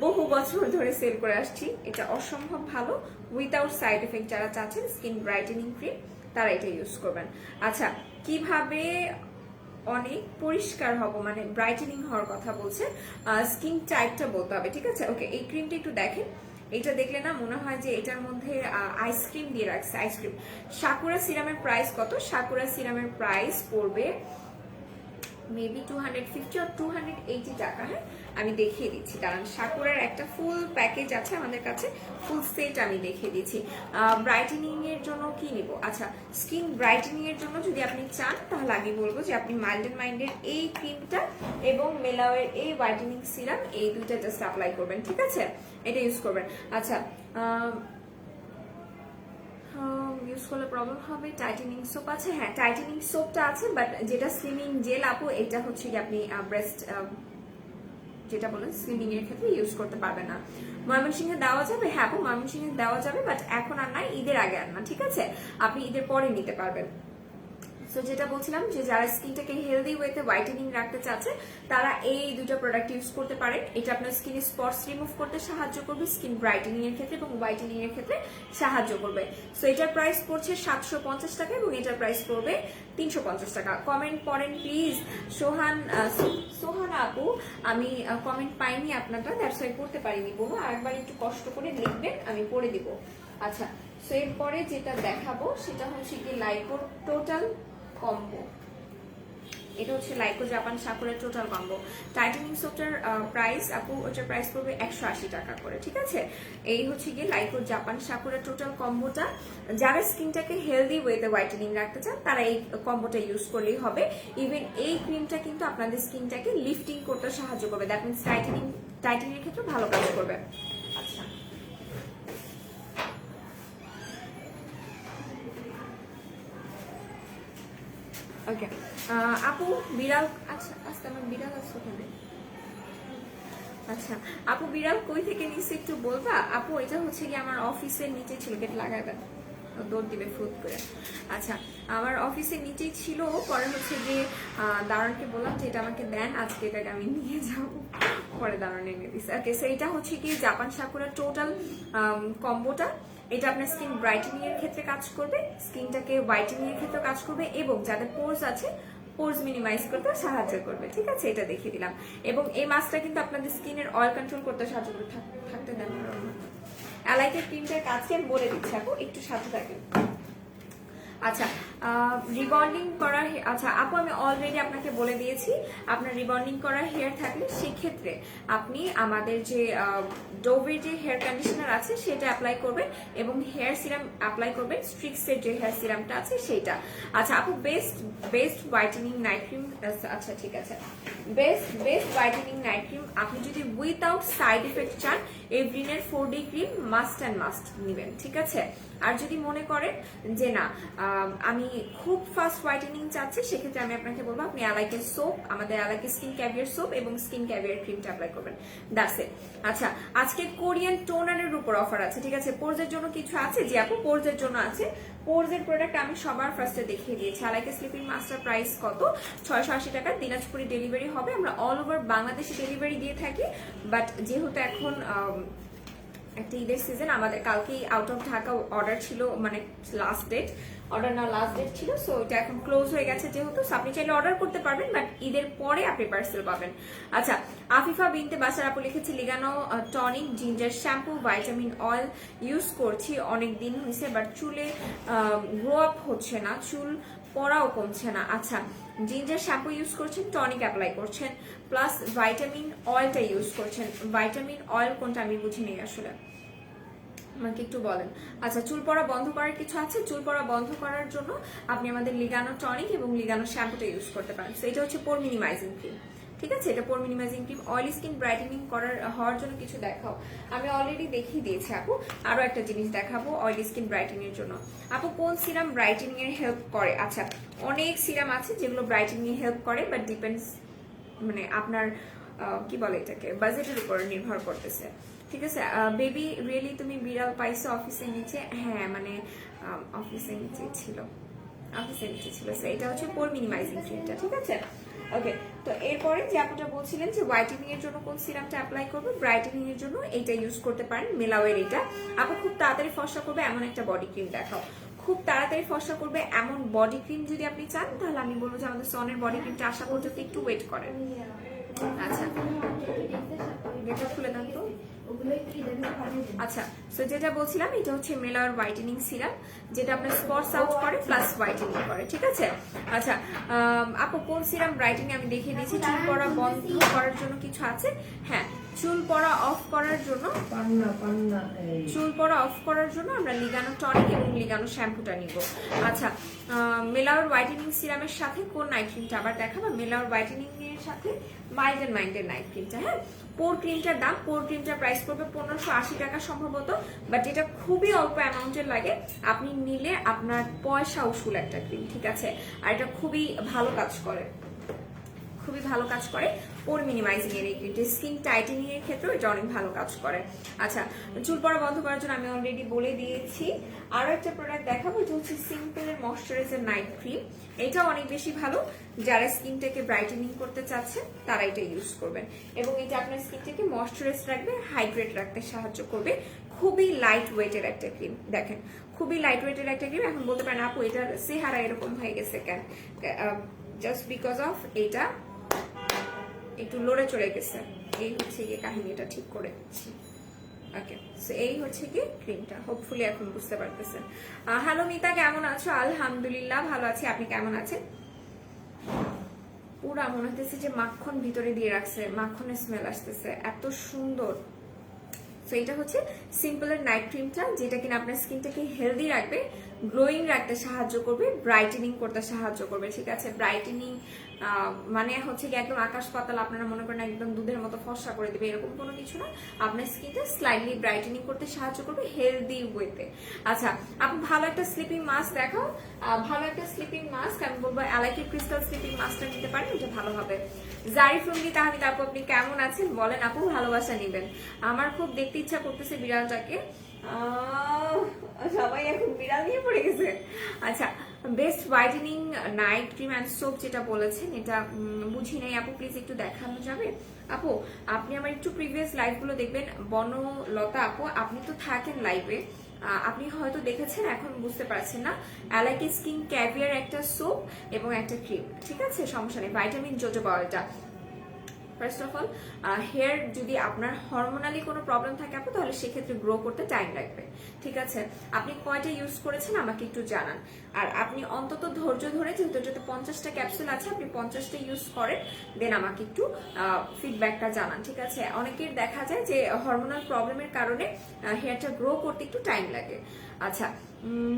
বহু বছর ধরে সেল করে আসছি। এটা অসম্ভব ভালো, উইথাউট সাইড এফেক্ট। যারা চাচ্ছেন স্কিন ব্রাইটেনিং ক্রিম তারা এটা ইউজ করবেন। আচ্ছা কিভাবে অনেক পরিষ্কার হব, মানে ব্রাইটেনিং হওয়ার কথা বলছে, স্কিন টাইপটা বলতে হবে, ঠিক আছে। ওকে, এই ক্রিমটা একটু দেখেন, এটা দেখলে না মনে হয় যে এটার মধ্যে আইসক্রিম দিয়ে রাখছে, আইসক্রিম। সাকুরা সিরামের প্রাইস কত? সাকুরা সিরামের প্রাইস পড়বে মেবি 250 or 280 টাকা। হ্যাঁ আমি দেখিয়ে দিচ্ছি, কারণ সাকুরার একটা ফুল প্যাকেজ আছে আমাদের কাছে, ফুল সেট আমি দেখিয়ে দিচ্ছি। ব্রাইটেনিং এর জন্য কি নিব? আচ্ছা স্কিন ব্রাইটেনিং এর জন্য যদি আপনি চান তাহলে আমি বলবো যে আপনি মাইল্ড অ্যান্ড মাইন্ডের এই ক্রিমটা এবং মেলাওয়ের এই হোয়াইটেনিং সিরাম, এই দুইটা জাস্ট অ্যাপ্লাই করবেন, ঠিক আছে, এটা ইউজ করবেন। আচ্ছা ইউজ করলে প্রবলেম হবে। টাইটেনিং সোপ আছে, হ্যাঁ টাইটেনিং সোপটা আছে, বাট যেটা স্লিমিং জেল আপু এটা হচ্ছে কি আপনি ব্রেস্ট যেটা বলেন স্লিমিং এর ক্ষেত্রে ইউজ করতে পারবেন না। ময়মনসিংহে দেওয়া যাবে, হ্যাঁ আপু ময়মনসিংহে দেওয়া যাবে, বাট এখন আর নাই, ঈদের আগে আর না, ঠিক আছে, আপনি ঈদের পরে নিতে পারবেন। সো যেটা বলছিলাম যে যারা স্কিনটাকে হেলদি ওয়েতে হোয়াইটেনিং রাখতে চাচ্ছে তারা এই দুটো প্রোডাক্ট ইউজ করতে পারেন। এটা আপনার স্কিনের স্পটস রিমুভ করতে সাহায্য করবে, স্কিন ব্রাইটেনিং এর ক্ষেত্রে এবং হোয়াইটেনিং এর ক্ষেত্রে সাহায্য করবে। সো এটার প্রাইস পড়ছে 750 টাকা এবং এটার প্রাইস পড়বে 350 টাকা। কমেন্ট করেন প্লিজ। সোহান আপু, আমি কমেন্ট পাইনি আপনারটা, দ্যাটস ওয়াই পড়তে পারিনি বলবো, আরেকবার একটু কষ্ট করে লিখবেন, আমি পড়ে দিব। আচ্ছা সো এরপরে যেটা দেখাবো সেটা হচ্ছে কি লাইকো টোটাল কম্বো। এটা হচ্ছে Laikou Japan Sakura total combo. Tightening সোপটার প্রাইস আপু, ওটার প্রাইস পড়বে 180 টাকা করে, ঠিক আছে। এই হচ্ছে গিয়ে লাইকো জাপান সাকুরা টোটাল কম্বোটা। যারা স্কিনটাকে হেলদি ওয়েতে হোয়াইটেনিং রাখতে চান তারা এই কম্বোটা ইউজ করলেই হবে। ইভেন এই ক্রিমটা কিন্তু আপনাদের স্কিনটাকে লিফটিং করতে সাহায্য করবে, দ্যাট মিনস টাইটেনিং এর ক্ষেত্রে ভালো কাজ করবে। আচ্ছা ওকে আপু বিড়াল, আচ্ছা আচ্ছা আমার বিড়াল আছে ওখানে। আচ্ছা আপু বিড়াল কই থেকে নিচ্ছে একটু বলবা? আপু এটা হচ্ছে কি আমার অফিসের নিচে ছিল, গেট লাগাবেন দৌড় দিবে ফুট করে। আচ্ছা আমার অফিসের নিচেই ছিল, পরে হচ্ছে যে দারুণকে বললাম যে এটা আমাকে দেন, আজকে এটাকে আমি নিয়ে যাবো, পরে দারুণ এনে দিচ্ছে। ওকে সো এটা হচ্ছে কি জাপান সাকুরা টোটাল কম্বোটা। এটা আপনার স্কিন ব্রাইটেনিং এর ক্ষেত্রে কাজ করবে, স্কিনটাকে হোয়াইটেনিং এর ক্ষেত্রে কাজ করবে, এবং যাদের পোর্স আছে পোর্স মিনিমাইজ করতে সাহায্য করবে, ঠিক আছে, এটা দেখিয়ে দিলাম। এবং এই মাস্কটা কিন্তু আপনাদের স্কিনের অয়েল কন্ট্রোল করতে সাহায্য করবে। থাকতে দেন অ্যালাইকের ক্রিমটার কাজকে বলে দিচ্ছি আপু, একটু সাথে থাকেন। আচ্ছা রিবন্ডিং করা, আচ্ছা আপু আমি অলরেডি আপনাকে বলে দিয়েছি, আপনার রিবন্ডিং করা হেয়ার থাকলে সেক্ষেত্রে আপনি আমাদের যে ডোভের যে হেয়ার কন্ডিশনার আছে সেটা অ্যাপ্লাই করবেন এবং হেয়ার সিরাম অ্যাপ্লাই করবেন, স্ট্রিক্সের যে হেয়ার সিরামটা আছে সেইটা। আচ্ছা আপু বেস্ট হোয়াইটেনিং নাইট ক্রিম, আচ্ছা ঠিক আছে, বেস্ট হোয়াইটেনিং নাইট ক্রিম আপনি যদি উইথাউট সাইড এফেক্ট চান এভরিনের 4D cream must and must নেবেন, ঠিক আছে। আর যদি মনে করেন যে না আমি খুব ফাস্ট হোয়াইটেনিং চাচ্ছি সেক্ষেত্রে আমি আপনাকে বলবো আপনি অ্যালাইকের সোপ, আমাদের অ্যালাইকের স্কিন ক্যাভিয়ার সোপ এবং স্কিন ক্যাভিয়ার ক্রিমটা অ্যাপ্লাই করবেন, দ্যাটস ইট। আচ্ছা আজকে কোরিয়ান টোনারের উপর অফার আছে, ঠিক আছে। পোর্জের জন্য কিছু আছে, যে আপু পোর্জের জন্য আছে, পোর্জের প্রোডাক্ট আমি সবার ফার্স্টে দেখিয়ে দিয়েছি। অ্যালাইকের স্লিপিং মাস্টার প্রাইস কত? 680 টাকা, দিনাজপুরে ডেলিভারি হবে। আমরা অল ওভার বাংলাদেশে ডেলিভারি দিয়ে থাকি, বাট যেহেতু এখন একটা ঈদের সিজন, আমাদের কালকেই আউট অফ ঢাকা অর্ডার ছিল, মানে লাস্ট ডেট অর্ডার না লাস্ট ডেট ছিল, সো এটা এখন ক্লোজ হয়ে গেছে যেহেতু, আপনি চাইলে অর্ডার করতে পারবেন, বাট ঈদের পরে আপনি পার্সেল পাবেন। আচ্ছা আফিফা বিনতে বাসার আপু লিখেছি লিগানো tonic ginger shampoo vitamin oil use করছি অনেক দিন হয়েছে, বাট চুলে গ্রো আপ হচ্ছে না, চুল পড়াও কমছে না। আচ্ছা জিঞ্জার শ্যাম্পু ইউজ করছেন, টনিক অ্যাপ্লাই করছেন, প্লাস ভাইটামিন অয়েলটা ইউজ করছেন। ভাইটামিন অয়েল কোনটা আমি বুঝিনি আসলে, আমাকে একটু বলেন। আচ্ছা চুল পড়া বন্ধ করার কিছু আছে? চুল পড়া বন্ধ করার জন্য আপনি আমাদের লিগানো টনিক এবং লিগানো শ্যাম্পুটা ইউজ করতে পারেন। তো এটা হচ্ছে পোর মিনিমাইজিং ক্রিম, ঠিক আছে। এটা পোর minimising cream, oily skin brightening হওয়ার জন্য কিছু দেখাও। আমি অলরেডি দেখিয়ে দিয়েছি আপু, আরো একটা জিনিস দেখাবো অয়েলি স্কিন ব্রাইটেনিং এর জন্য। আপু কোন সিরাম ব্রাইটেনিং এর হেল্প করে? আচ্ছা, অনেক সিরাম আছে যেগুলো ব্রাইটেনিং এ হেল্প করে, বাট ডিপেন্ডস, মানে আপনার কি বলে এটাকে, বাজেটের উপর নির্ভর করতেছে। ঠিক আছে। বেবি রিয়েলি তুমি বিড়াল পাইছো অফিসের নিচে? হ্যাঁ, মানে অফিসের নিচে ছিল, এটা হচ্ছে পোর মিনিমাইজিং ক্রিমটা। ঠিক আছে, ওকে। তো এরপরে যে আপুটা বলছিলেন যে হোয়াইটেনিং এর জন্য কোন সিরামটা অ্যাপ্লাই করবে, ব্রাইটেনিং এর জন্য এইটা ইউজ করতে পারেন, মেলাওয়ের এটা। আপু খুব তাড়াতাড়ি ফর্সা করবে এমন একটা বডি ক্রিম দেখাও। খুব তাড়াতাড়ি ফর্সা করবে এমন বডি ক্রিম যদি আপনি চান, তাহলে আমি বলবো যে আমাদের সনের বডি ক্রিমটা আসা পর্যন্ত একটু ওয়েট করেন। আচ্ছা, এটা খুলে দেন তো। আচ্ছা, সো যেটা বলছিলাম, এটা হচ্ছে মেলার হোয়াইটেনিং সিরাম, যেটা আপনার স্পটস আউট করে প্লাস হোয়াইটেনিং করে। ঠিক আছে। আচ্ছা, আপু কোন সিরাম ব্রাইটেনিং আমি দেখিয়ে দিয়েছি। চুল পড়া বন্ধ করার জন্য কিছু আছে? হ্যাঁ, চুল পড়া অফ করার জন্য আমরা লিগানো টনিক এবং লিগানো শ্যাম্পুটা নিব। আচ্ছা, মেলার হোয়াইটেনিং সিরামের সাথে কোন নাইট ক্রিমটা আবার দেখাবো? মেলার হোয়াইটেনিং এর সাথে মাইল্ড এন্ড মাইন্ডের নাইট ক্রিমটা। হ্যাঁ, পোর ক্রিমটার দাম, পোর ক্রিমটার প্রাইস পড়বে 1580 টাকা সম্ভবত, বাট এটা খুবই অল্প অ্যামাউন্টের লাগে, আপনি নিলে আপনার পয়সা উসুল একটা ক্রিম। ঠিক আছে, আর এটা খুবই ভালো কাজ করে, পোর মিনিমাইজিং এর এই ক্রিমটা, স্কিন টাইটেনিং এর ক্ষেত্রেও এটা অনেক ভালো কাজ করে। আচ্ছা, চুল পড়া বন্ধ করার জন্য আমি অলরেডি বলে দিয়েছি। আরো একটা প্রোডাক্ট দেখাবো, এটা হচ্ছে সিম্পলের ময়শ্চারাইজার নাইট ক্রিম। এটা অনেক বেশি ভালো, যারা স্কিনটাকে ব্রাইটেনিং করতে চাচ্ছেন তারা এটা ইউজ করবেন, এবং এটা আপনার স্কিনটাকে ময়শ্চারাইজ রাখবে, হাইড্রেট রাখতে সাহায্য করবে। খুবই লাইট ওয়েটের একটা ক্রিম, দেখেন খুবই লাইট ওয়েটের একটা ক্রিম। এখন বলতে পারেন আপু এটার চেহারা এরকম হয়ে গেছে কেন, জাস্ট বিকজ অফ এটা একটু লড়ে চড়ে গেছে, এই হচ্ছে গিয়ে কাহিনীটা ঠিক করে দিচ্ছি। ওকে, সো এই হচ্ছে কি ক্রিমটা, হোপফুলি এখন বুঝতে পারতেছেন। হ্যালো মিতা, কেমন আছো? আলহামদুলিল্লাহ ভালো আছি, আপনি কেমন আছেন? পুরা মনে হতেছে যে মাখন ভিতরে দিয়ে রাখছে, মাখনের স্মেল আসতেছে, এত সুন্দর। সো এটা হচ্ছে সিম্পলের নাইট ক্রিমটা, যেটা কিনা আপনার স্কিনটাকে হেলদি রাখবে, গ্লোয়িং রাখতে সাহায্য করবে, ব্রাইটেনিং করতে সাহায্য করবে। ঠিক আছে, ব্রাইটেনিং মানে হচ্ছে কি একদম আকাশ পাতাল, আপনারা মনে করেন একদম দুধের মতো ফর্সা করে দেবে এরকম কোনো কিছু না, আপনার স্কিনটা স্লাইটলি ব্রাইটেনিং করতে সাহায্য করবে হেলদি ওয়েতে। আচ্ছা, আপনি ভালো একটা স্লিপিং মাস্ক দেখাও। ভালো একটা স্লিপিং মাস্ক আমি বলবো অ্যালাইকি ক্রিস্টাল স্লিপিং মাস্কটা নিতে পারেন, এটা ভালো হবে। জারিফুন্দি তাহমিদ আপু, আপনি কেমন আছেন বলেন আপু, ভালোবাসা নিবেন। আমার খুব দেখতে ইচ্ছা করতেছে বিড়ালটাকে, সবাই এখন বিড়াল নিয়ে পড়ে গেছে। আচ্ছা, best whitening night cream and soap যেটা বলেছেন, এটা বুঝি নাই আপু, প্লিজ একটু দেখানো যাবে? আপু আপনি আমার একটু প্রিভিয়াস লাইভ গুলো দেখবেন। বনলতা আপু, আপনি তো থাকেন লাইভে, আপনি হয়তো দেখেছেন, এখন বুঝতে পারছেন না। অ্যালাইকি স্কিন ক্যাভিয়ার একটা সোপ এবং একটা ক্রিম। ঠিক আছে, সমস্যা নেই। ভাইটামিন জোজোবা অয়েলটা, ফার্স্ট অফ অল হেয়ার যদি আপনার হরমোনালি কোনো প্রবলেম থাকে আপু, তাহলে সেক্ষেত্রে গ্রো করতে টাইম লাগবে। ঠিক আছে, আপনি কয়টা ইউজ করেছেন আমাকে একটু জানান, আর আপনি অন্তত ধৈর্য ধরে, যেহেতু এটাতে 50টা ক্যাপসুল আছে, আপনি 50টা ইউজ করেন, দেন আমাকে একটু ফিডব্যাকটা জানান। ঠিক আছে, অনেকের দেখা যায় যে হরমোনাল প্রবলেমের কারণে হেয়ারটা গ্রো করতে একটু টাইম লাগে। আচ্ছা,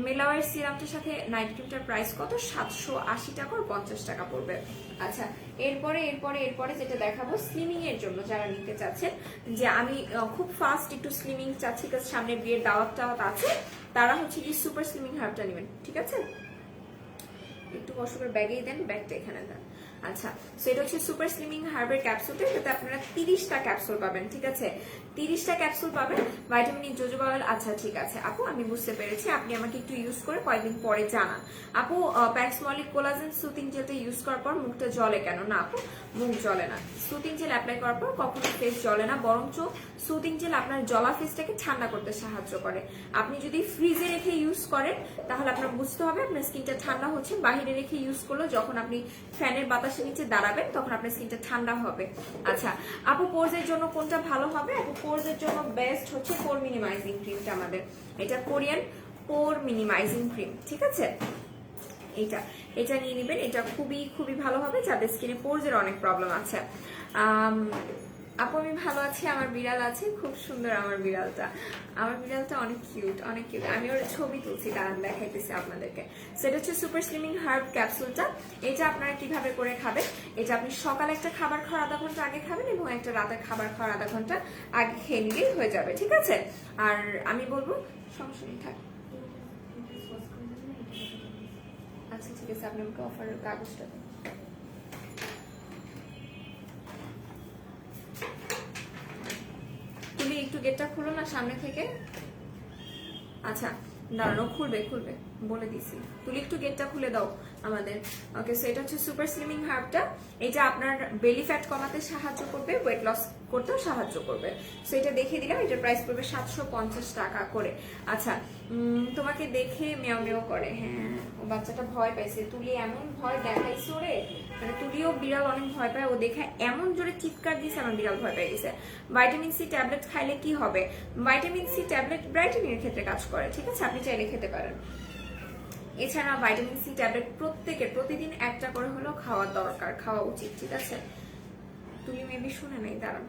মেলাওয়ের সিরামটার সাথে নাইট ক্রিমটার প্রাইস কত? 780 টাকা আর 50 টাকা পড়বে। আচ্ছা, এরপরে যেটা দেখাবো স্লিমিং এর জন্য, যারা নিতে চাচ্ছেন যে আমি খুব ফাস্ট একটু স্লিমিং চাচ্ছি, কারণ সামনে বিয়ের দাওয়াত আছে, তারা হচ্ছে কি সুপার স্লিমিং হার্বটা নেবেন। ঠিক আছে, একটু কষ্ট করে ব্যাগেই দেন, ব্যাগটা এখানে দেন। আচ্ছা, সো এটা হচ্ছে সুপার স্লিমিং হার্বের ক্যাপসুলটা, এটাতে আপনারা 30টা ক্যাপসুল পাবেন। ঠিক আছে, 30টা ক্যাপসুল পাবেন, ভাইটামিন জোজোবা অয়েল। আচ্ছা ঠিক আছে আপু, আমি বুঝতে পেরেছি, আপনি আমাকে একটু ইউজ করে কয়েকদিন পরে জানান। আপু প্যাক্সমলিক কোলাজেন সুতিং জেলটা ইউজ করার পর মুখটা জ্বলে কেন? না আপু, মুখ জ্বলে না। সুতিং জেল অ্যাপ্লাই করার পর কখনো ফেস জ্বলে না, বরঞ্চ সুতিং জেল আপনার জ্বলা ফেসটাকে ঠান্ডা করতে সাহায্য করে। আপনি যদি ফ্রিজে রেখে ইউজ করেন তাহলে আপনার বুঝতে হবে আপনার স্কিনটা ঠান্ডা হচ্ছে, বাইরে রেখে ইউজ করলে যখন আপনি ফ্যানের বাতাসের নিচে দাঁড়াবেন তখন আপনার স্কিনটা ঠান্ডা হবে। আচ্ছা আপু, পোরজের জন্য কোনটা ভালো হবে? আপু পোরজের জন্য বেস্ট হচ্ছে পোর মিনিমাইজিং ক্রিমটা আমাদের, এটা কোরিয়ান পোর মিনিমাইজিং ক্রিম। ঠিক আছে, এটা নিয়ে নেবেন, এটা খুবই ভালো হবে যাদের স্কিনে পোরজের অনেক প্রবলেম আছে। আপু আমি ভালো আছি, আমার বিড়াল আছে, খুব সুন্দর আমার বিড়ালটা। আমার বিড়ালটা অনেক কিউট, অনেক কিউট। আমি ওর ছবি তুলছি, দাঁড়ান দেখাইতেছি আপনাদেরকে। সেটা হচ্ছে সুপার স্লিমিং হার্ব ক্যাপসুলটা। এটা আপনারা কিভাবে করে খাবেন, এটা আপনি সকালে একটা খাবার খাওয়ার আধা ঘন্টা আগে খাবেন এবং একটা রাতের খাবার খাওয়ার আধা ঘন্টা আগে খেয়ে নিলেই হয়ে যাবে, ঠিক আছে? আর আমি বলবো সমস্যা নেই, থাক। আচ্ছা ঠিক আছে, আপনি আমাকে অফারের কাগজটা দিন। তুমি একটু গেটটা খুলো না সামনে থেকে। আচ্ছা দাঁড়ানো, খুলবে খুলবে বলে দিছি। তুলি একটু গেটটা খুলে দাও আমাদের। ওকে, সো এটা হচ্ছে সুপার স্লিমিং হার্বটা। এটা আপনার বেলি ফ্যাট কমাতে সাহায্য করবে, ওয়েট লস করতেও সাহায্য করবে। সো এটা দেখিয়ে দিলাম, এটার প্রাইস পড়বে 750 টাকা করে। আচ্ছা তোমাকে দেখে মেও মেও করে, হ্যাঁ ও বাচ্চাটা ভয় পাইছে। তুলি এমন ভয় দেখাইছে ওরে, মানে তুলিও বিড়াল অনেক ভয় পায়, ও দেখে এমন জোরে চিৎকার দিয়েছে আমার বিড়াল ভয় পেয়ে গেছে। ভাইটামিন সি ট্যাবলেট খাইলে কি হবে? ভাইটামিন সি ট্যাবলেট ব্রাইটেনিং এর ক্ষেত্রে কাজ করে, ঠিক আছে? আপনি চাইলে খেতে পারেন। এছাড়া ভাইটামিন সি ট্যাবলেট প্রত্যেকের প্রতিদিন একটা করে হলেও খাওয়া দরকার, খাওয়া উচিত, ঠিক আছে? তুলি মেবি শুনে নেই, দাঁড়ান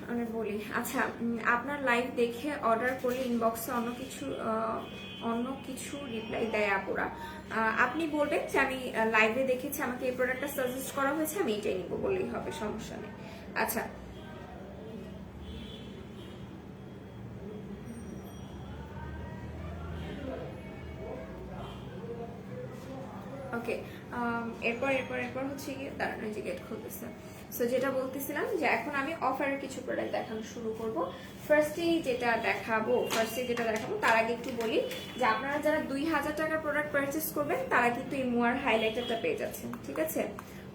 আমি বলি। আচ্ছা আপনার লাইভ দেখে অর্ডার করলে ইনবক্সে অন্য কিছু রিপ্লাই দেয় আপুরা। আপনি বলবেন যে আমি লাইভে দেখেছি, আমাকে এই প্রোডাক্টটা সাজেস্ট করা হয়েছে, আমি এটাই নিবো বললেই হবে, সমস্যা নেই। আচ্ছা ওকে, এরপর এরপর এরপর হচ্ছে গিয়ে দাঁড়ানো, যে গেট খুলতেছে। সো যেটা বলতেছিলাম যে এখন আমি অফারের কিছু প্রোডাক্ট দেখানো শুরু করব। ফার্স্টে যেটা দেখাবো তার আগে একটু বলি যে আপনারা যারা 2000 টাকার প্রোডাক্ট পারচেস করবেন তারা কিন্তু এই মুয়ার হাইলাইটারটা পেয়ে যাচ্ছেন, ঠিক আছে?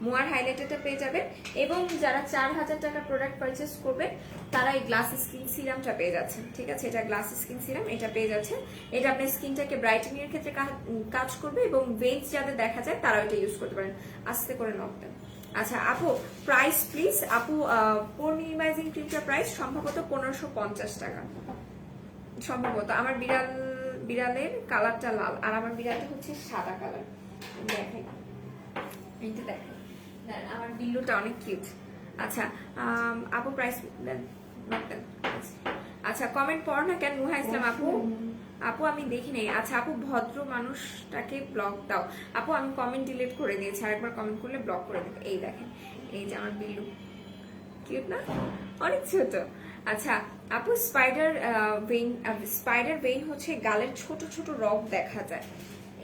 মুয়ার হাইলাইটারটা পেয়ে যাবেন। এবং যারা 4000 টাকার প্রোডাক্ট পারচেস করবেন তারা এই গ্লাস স্কিন সিরামটা পেয়ে যাচ্ছেন, ঠিক আছে? এটা গ্লাস স্কিন সিরাম, এটা পেয়ে যাচ্ছেন। এটা আপনার স্কিনটাকে ব্রাইটেনিং এর ক্ষেত্রে কাজ করবে এবং ভেন্স যাদের দেখা যায় তারাও এটা ইউজ করতে পারেন। আস্তে করে নক দেন। আচ্ছা আপু প্রাইস প্লিজ। আপু পোর মিনিমাইজিং ক্রিমটার প্রাইস সম্ভবত 1550 টাকা, সম্ভবত। আমার বিড়ালের কালারটা লাল আর আমার বিড়ালটা হচ্ছে সাদা কালার। দেখাই, এইটা দেখাই, আমার বিল্লুটা অনেক কিউট। আচ্ছা আপু প্রাইস দেন, আচ্ছা কমেন্ট পড়ো না কেন নুহা ইসলাম আপু? আপু আমি দেখি নাই। আচ্ছা আপু ভদ্র মানুষটাকে ব্লক দাও। আপু আমি কমেন্ট ডিলিট করে দিয়েছি, আরেকবার কমেন্ট করলে ব্লক করে দেবে। এই দেখেন, এই যে আমার বিল্লু, কিউট না? অনেক ছোট। আচ্ছা আপু স্পাইডার ভেইন হচ্ছে গালের ছোট ছোট রগ দেখা যায়,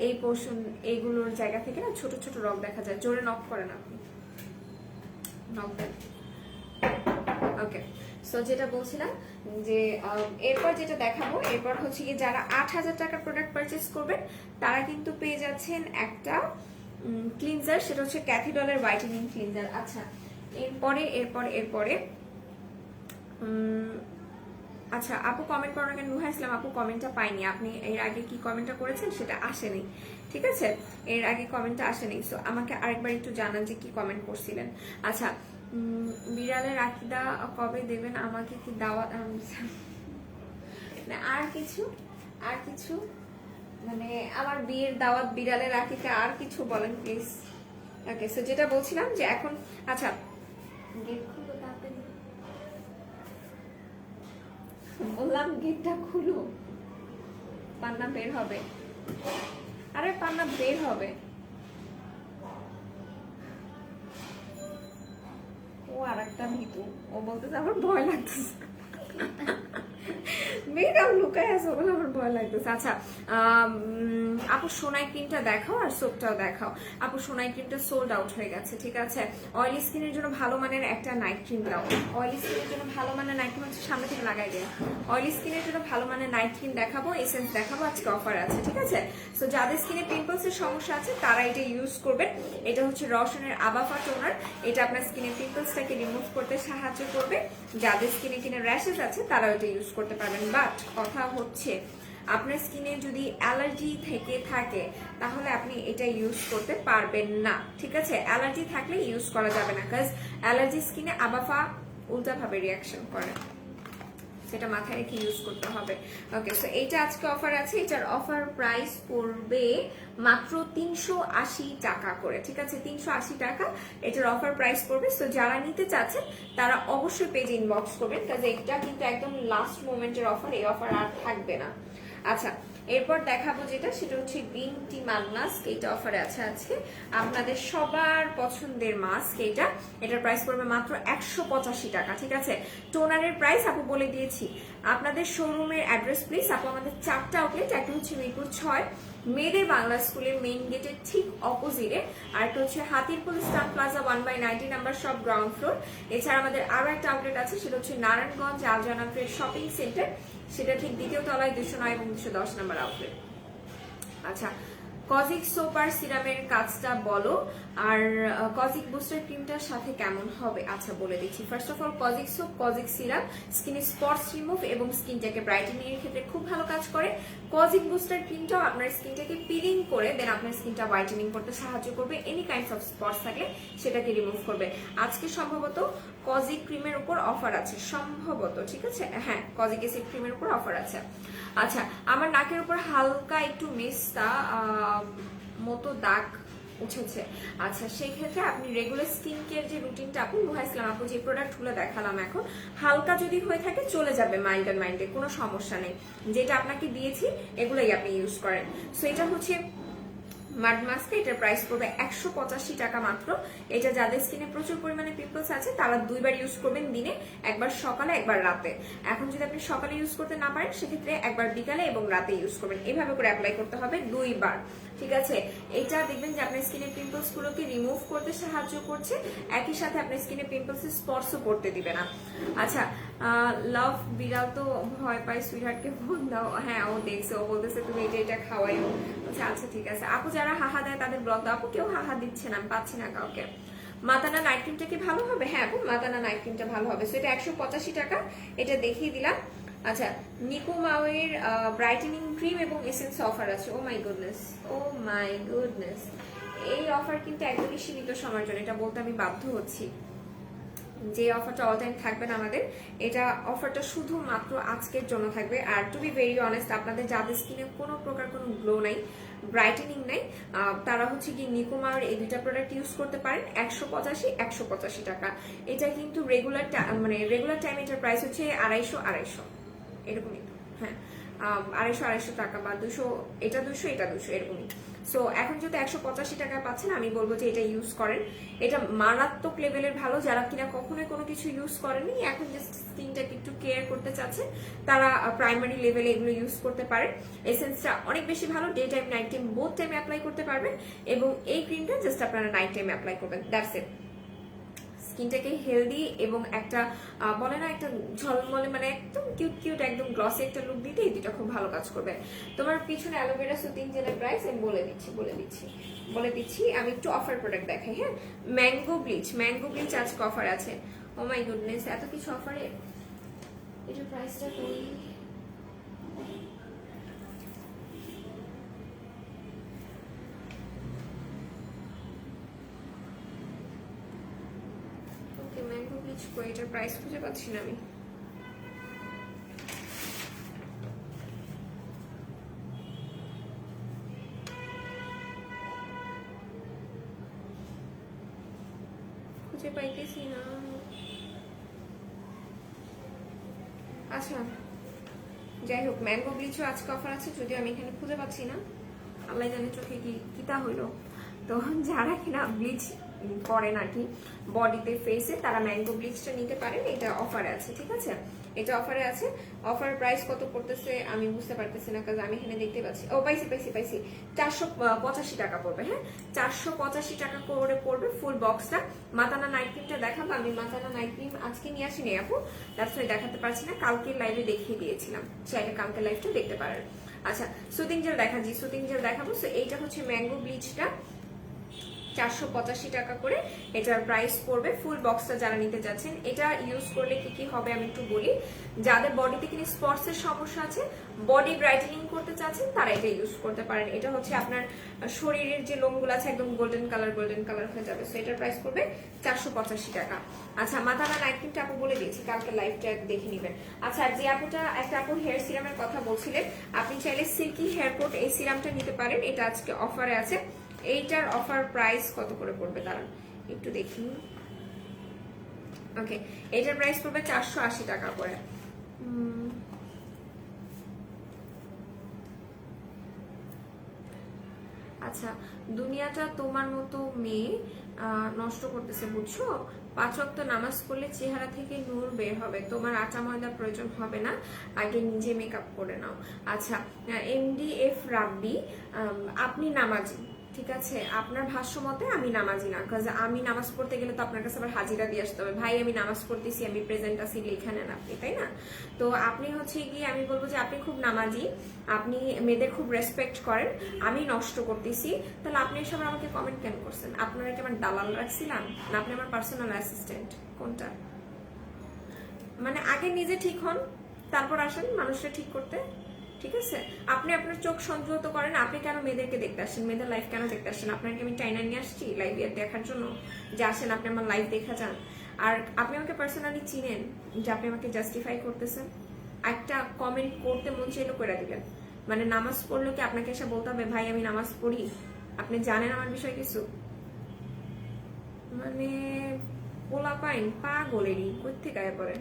এই পোর্শন এইগুলোর জায়গা থেকে না ছোট ছোট রগ দেখা যায়। জোরে নক করেন আপনি, নক দেন। ওকে, সো যেটা বলছিলাম যে এরপর যেটা দেখাবো, এরপর হচ্ছে কি যারা 8000 টাকার প্রোডাক্ট পারচেস করবেন তারা কিন্তু পেয়ে যাচ্ছেন একটা ক্লিনজার, সেটা হচ্ছে ক্যাথিডলের হোয়াইটেনিং ক্লিনজার। আচ্ছা এরপরে আচ্ছা আপু কমেন্ট করার আগে নুহা ইসলাম আপু কমেন্টটা পাইনি। আপনি এর আগে কি কমেন্টটা করেছেন সেটা আসেনি, ঠিক আছে? এর আগে কমেন্টটা আসেনি, সো আমাকে আরেকবার একটু জানান যে কি কমেন্ট করছিলেন। আচ্ছা বিড়ালের আকিদা কবে দেবেন আমাকে, কি দাওয়াত? আর কিছু মানে আমার বিয়ের দাওয়াত, বিড়ালের আকিদা, আর কিছু বলেন প্লিজ। ওকে, সো যেটা বলছিলাম যে এখন আচ্ছা গেট খুলো তাড়াতাড়ি, বললাম গেটটা খুলো, পান্না বের হবে। আরে পান্না বের হবে, ও আর একটা ভিতু, ও বলতেছে আমার ভয় লাগতেছে। মেয়েরাও লুকায় আছে বলে আমার ভয় লাগতেছে। আচ্ছা আপু সোনাই ক্রিমটা দেখাও আর সোপটাও দেখাও। আপু সোনাই ক্রিমটা সোল্ড আউট হয়ে গেছে, ঠিক আছে? অয়েলি স্কিনের জন্য ভালো মানের একটা নাইট ক্রিম দাও। অয়েলি স্কিনের জন্য ভালো মানের নাইট ক্রিম হচ্ছে সামনে থেকে লাগাই দেয়। অয়েলি স্কিনের জন্য ভালো মানের নাইট ক্রিম দেখাবো, এসেন্স দেখাবো, আজকে অফার আছে, ঠিক আছে? সো যাদের স্কিনে পিম্পলস এর সমস্যা আছে তারা এটা ইউজ করবেন। এটা হচ্ছে রওশনের আবাফা টোনার, এটা আপনার স্কিনের পিম্পলসটাকে রিমুভ করতে সাহায্য করবে। যাদের স্কিনে র্যাশেস আছে তারা এটা ইউজ করতে পারবেন। বাট কথা হচ্ছে আপনার স্কিনে যদি অ্যালার্জি থেকে থাকে তাহলে আপনি এটা ইউজ করতে পারবেন না, ঠিক আছে? অ্যালার্জি থাকলে ইউজ করা যাবে না, কারণ অ্যালার্জি স্কিনে আবাফা উল্টাভাবে রিয়াকশন করে। সেটা মাথায় রেখে ইউজ করতে হবে। ওকে, সো এইটা আজকে অফার আছে, এটার অফার প্রাইস পড়বে মাত্র 380 টাকা করে, ঠিক আছে? 380 টাকা এটার অফার প্রাইস পড়বে। সো যারা নিতে চাচ্ছেন তারা অবশ্যই পেজে ইনবক্স করবেন, কারণ এটা কিন্তু একদম লাস্ট মোমেন্টের অফার, এই অফার আর থাকবে না। আচ্ছা, এরপর দেখাবো যেটা, সেটা হচ্ছে গ্রিন টি মাগ মাস্ক। এটা অফারে আছে আজকে, আপনাদের সবার পছন্দের মাস্ক। এটার প্রাইস পড়বে মাত্র 185 টাকা, ঠিক আছে? টোনারের প্রাইস আপু বলে দিয়েছি। আপনাদের শোরুমের অ্যাড্রেস প্লিজ আপু, আমাদের 4টা আউটলেট, একটা হচ্ছে মিরপুর 6 মেয়েদের বাংলা স্কুলের মেইন গেটের ঠিক অপোজিটে, আর একটা হচ্ছে Hatirpool Star Plaza 1/90 number shop ground floor. এছাড়া আমাদের আরো একটা আউটলেট আছে, সেটা হচ্ছে Narayanganj Aljana Trade Shopping Centre, সেটা ঠিক দ্বিতীয় তলায় 209 এবং 210 নাম্বার আউটলেট। আচ্ছা, কজিক সোপ আর সিরামের কাজটা বলো, আর কজিক বুস্টার ক্রিমটার সাথে কেমন হবে? আচ্ছা বলে দিচ্ছি। First of all, kojic soap, kojic serum স্কিনের স্পটস রিমুভ এবং স্কিনটাকে ব্রাইটেনিং এর ক্ষেত্রে খুব ভালো কাজ করে। কজিক বুস্টার ক্রিমটাও আপনার স্কিনটাকে পিলিং করে দেন আপনার স্কিনটা হোয়াইটেনিং করতে সাহায্য করবে। এনি কাইন্ডস অফ স্পটস থাকলে সেটাকে রিমুভ করবে। আজকে সম্ভবত কজিক ক্রিমের উপর অফার আছে, সম্ভবত, ঠিক আছে? হ্যাঁ, কজিক অ্যাসিড ক্রিমের উপর অফার আছে। আচ্ছা, আমার নাকের উপর হালকা একটু মেস্তা মতো দাগ উঠেছে। আচ্ছা, সেই ক্ষেত্রে আপনি রেগুলার স্কিন কেয়ার যে রুটিনটা আপনি মুহাইসলাম আপু যে প্রোডাক্টগুলো দেখালাম এখন, হালকা যদি হয়ে থাকে চলে যাবে, মাইল্ড অ্যান্ড মাইল্ডে কোনো সমস্যা নেই। যেটা আপনাকে দিয়েছি এগুলোই আপনি ইউজ করেন। সো এটা হচ্ছে মাড মাস্ক, এটার প্রাইস পড়বে 185 টাকা মাত্র। এটা যাদের স্কিনে প্রচুর পরিমাণে পিম্পলস আছে তারা 2বার ইউজ করবেন দিনে, একবার সকালে একবার রাতে। এখন যদি আপনি সকালে ইউজ করতে না পারেন সেক্ষেত্রে একবার বিকালে এবং রাতে ইউজ করবেন, এভাবে করে অ্যাপ্লাই করতে হবে 2বার, ঠিক আছে? এটা দেখবেন যে আপনার স্কিনের পিম্পলস গুলোকে রিমুভ করতে সাহায্য করছে, একই সাথে আপনার স্কিনে পিম্পলস স্পর্শও করতে দিবে না। আচ্ছা, লাভ বিড়াল তো ভয় পাই, সুইটহার্টকে ফোন দাও। হ্যাঁ, ও দেখছে, ও বলতেছে তুমি এটা খাওয়াইও। আচ্ছা ঠিক আছে আপু, যারা হাহা দেয় তাদের ব্লগ দাও। আপু কেউ হাহা দিচ্ছে না, আমি পাচ্ছি না কাউকে। মাতানা নাইট ক্রিমটা কি ভালো হবে? হ্যাঁ আপু, মাতানা নাইট ক্রিমটা ভালো হবে। সো এটা 185 টাকা, এটা দেখিয়ে দিলাম। আচ্ছা, নিকো মাওয়ের ব্রাইটেনিং ক্রিম এবং এসেন্স অফার আছে। Oh my goodness, oh my goodness, এই অফার কিন্তু একদমই সীমিত সময়ের জন্য, এটা বলতে আমি বাধ্য হচ্ছি। যে অফারটা অল টাইম থাকবে না আমাদের, এটা অফারটা শুধুমাত্র আজকের জন্য থাকবে। আর টু বি ভেরি অনেস্ট, আপনাদের যাদের স্কিনে কোনো প্রকার কোনো গ্লো নাই, ব্রাইটেনিং নাই, তারা হচ্ছে কি নিকোমার এই 2টা প্রোডাক্ট ইউজ করতে পারেন। 185 টাকা। এটা কিন্তু রেগুলার টাইম এটার প্রাইস হচ্ছে 250 এরকমই, হ্যাঁ 250 টাকা বা 200, এটা 200 এটা 200 এরকমই। সো এখন যেহেতু 185 টাকায় পাচ্ছেন, আমি বলবো যে এটা ইউজ করেন। এটা মারাত্মক লেভেলের ভালো, যারা কিনা কখনোই কোনো কিছু ইউজ করেনি, এখন জাস্ট স্কিনটাকে একটু কেয়ার করতে চাচ্ছে, তারা প্রাইমারি লেভেলে এগুলো ইউজ করতে পারেন। এসেন্সটা অনেক বেশি ভালো, day time night time both টাইমে অ্যাপ্লাই করতে পারবেন, এবং এই ক্রিমটা জাস্ট আপনারা নাইট টাইমে অ্যাপ্লাই করবেন, দ্যাটস ইট। স্কিনটাকে হেলদি এবং একটা বলে না একটা ঝলমলে, মানে একদম কিউট কিউট একদম গ্লসি একটা লুক দিতে এই 2টা খুব ভালো কাজ করবে। তোমার পিছনে অ্যালোভেরা সুতিং জেলের প্রাইস আমি বলে দিচ্ছি। আমি একটু অফার প্রোডাক্ট দেখাই। হ্যাঁ, ম্যাঙ্গো ব্লিচ আজকে অফার আছে। ও মাই গুডনেস, এত কিছু অফারে, এটার প্রাইসটা কই? ম্যাঙ্গো ব্লিচ কই, এটার প্রাইস খুঁজে পাচ্ছি না আমি। খুঁজে পাইতেছি না। আচ্ছা যাই হোক, ম্যাঙ্গো ব্লিচও আজকে অফার আছে, যদিও আমি এখানে খুঁজে পাচ্ছি না, আল্লাহ জানে চোখে কি কিতা হইলো। তো যারা কিনা ব্লিচ করেন আর কি বডিতে ফেসে, তারা ম্যাঙ্গো ব্লিচটা নিতে পারেন, এটা অফারে আছে, ঠিক আছে? এটা অফারে আছে। অফার প্রাইস কত পড়তেছে আমি বুঝতে পারতেছি না, কারণ আমি এখানে দেখতে পাচ্ছি। ও পাইছি 485 টাকা পড়বে। হ্যাঁ, 485 টাকা করে পড়বে ফুল বক্সটা। মাতানা নাইট ক্রিমটা দেখাবো আমি। মাতানা নাইট ক্রিম আজকে নিয়ে আসিনি আপু, দ্যাটস ওয়াই দেখাতে পারছি না, কালকের লাইভে দেখিয়ে দিয়েছিলাম, চাইলে কালকের লাইভটা দেখতে পারেন। আচ্ছা, সুতিং জেল দেখাবো। সো এইটা হচ্ছে ম্যাঙ্গো ব্লিচটা, 485 টাকা করে এটার প্রাইস পড়বে। ফুল বক্সটা যারা নিতে যাচ্ছেন, এটা ইউজ করলে কি কি হবে আমি একটু বলি। যাদের বডিতে কিনা স্পটসের সমস্যা আছে, বডি ব্রাইটেনিং করতে চাচ্ছেন, তারা এটা ইউজ করতে পারেন। এটা হচ্ছে আপনার শরীরের যে লোমগুলো আছে একদম গোল্ডেন কালার হয়ে যাবে। সো এটার প্রাইস পড়বে 485 টাকা। আচ্ছা, মাথাটা নাইট ক্রিমটা আপু বলে দিয়েছি, কালকে লাইভটা দেখে নেবেন। আচ্ছা, আর যে আপুটা একটা আপুর হেয়ার সিরামের কথা বলছিলেন, আপনি চাইলে সিল্কি হেয়ার কোট এই সিরামটা নিতে পারেন। এটা আজকে অফারে আছে। এইটার অফার প্রাইস কত করে পড়বে দাঁড়ান একটু দেখি। ওকে, এইটার প্রাইস পড়বে 480 টাকা করে। আচ্ছা, দুনিয়াটা তোমার মতো মেয়ে নষ্ট করতেছে বুঝছো। 5 ওয়াক্ত নামাজ পড়লে চেহারা থেকে নূর বের হবে, তোমার আটা ময়দার প্রয়োজন হবে না, আগে নিজে মেকআপ করে নাও। আচ্ছা, MDF রাব্বি, আপনি নামাজি, ঠিক আছে, আপনার ভাষ্য মতে আমি নামাজি না, কারণ আমি নামাজ পড়তে গেলে তো আপনার কাছে আবার হাজিরা দিয়ে আসতে হবে। ভাই আমি নামাজ পড়তেছি, আমি প্রেজেন্ট আছি, লিখে নেন আপনি, তাই না? তো আপনি হচ্ছে গিয়ে আমি বলবো যে আপনি খুব নামাজি, আপনি মেয়েদের খুব রেসপেক্ট করেন, আমি নষ্ট করতেছি, তাহলে আপনি এসব আমাকে কমেন্ট কেন করছেন? আপনারা কি আমার দালাল রাখছিলাম না আপনি আমার পার্সোনাল অ্যাসিস্ট্যান্ট? কোনটা? মানে আগে নিজে ঠিক হন, তারপর আসেন মানুষটা ঠিক করতে, ঠিক আছে? আপনি আপনার চোখ সংযত করেন। আপনি কেন মেয়েদেরকে দেখতে আসছেন? মেয়েদের লাইফ কেন দেখতে আসছেন? আপনাকে আমি টাইনা নিয়ে আসছি লাইভ দেখার জন্য যে আসেন আপনি আমার লাইভ দেখা যান? আর আপনি আমাকে পার্সোনালি চিনেন যে আপনি আমাকে জাস্টিফাই করতেছেন? একটা কমেন্ট করতে মন চাইলো করে দিলেন, মানে নামাজ পড়লো কি আপনাকে এসে বলতে হবে ভাই আমি নামাজ পড়ি? আপনি জানেন আমার বিষয় কিছু? মানে পোলা পাইন পাগলেরই কোথেকে আয় পড়ে।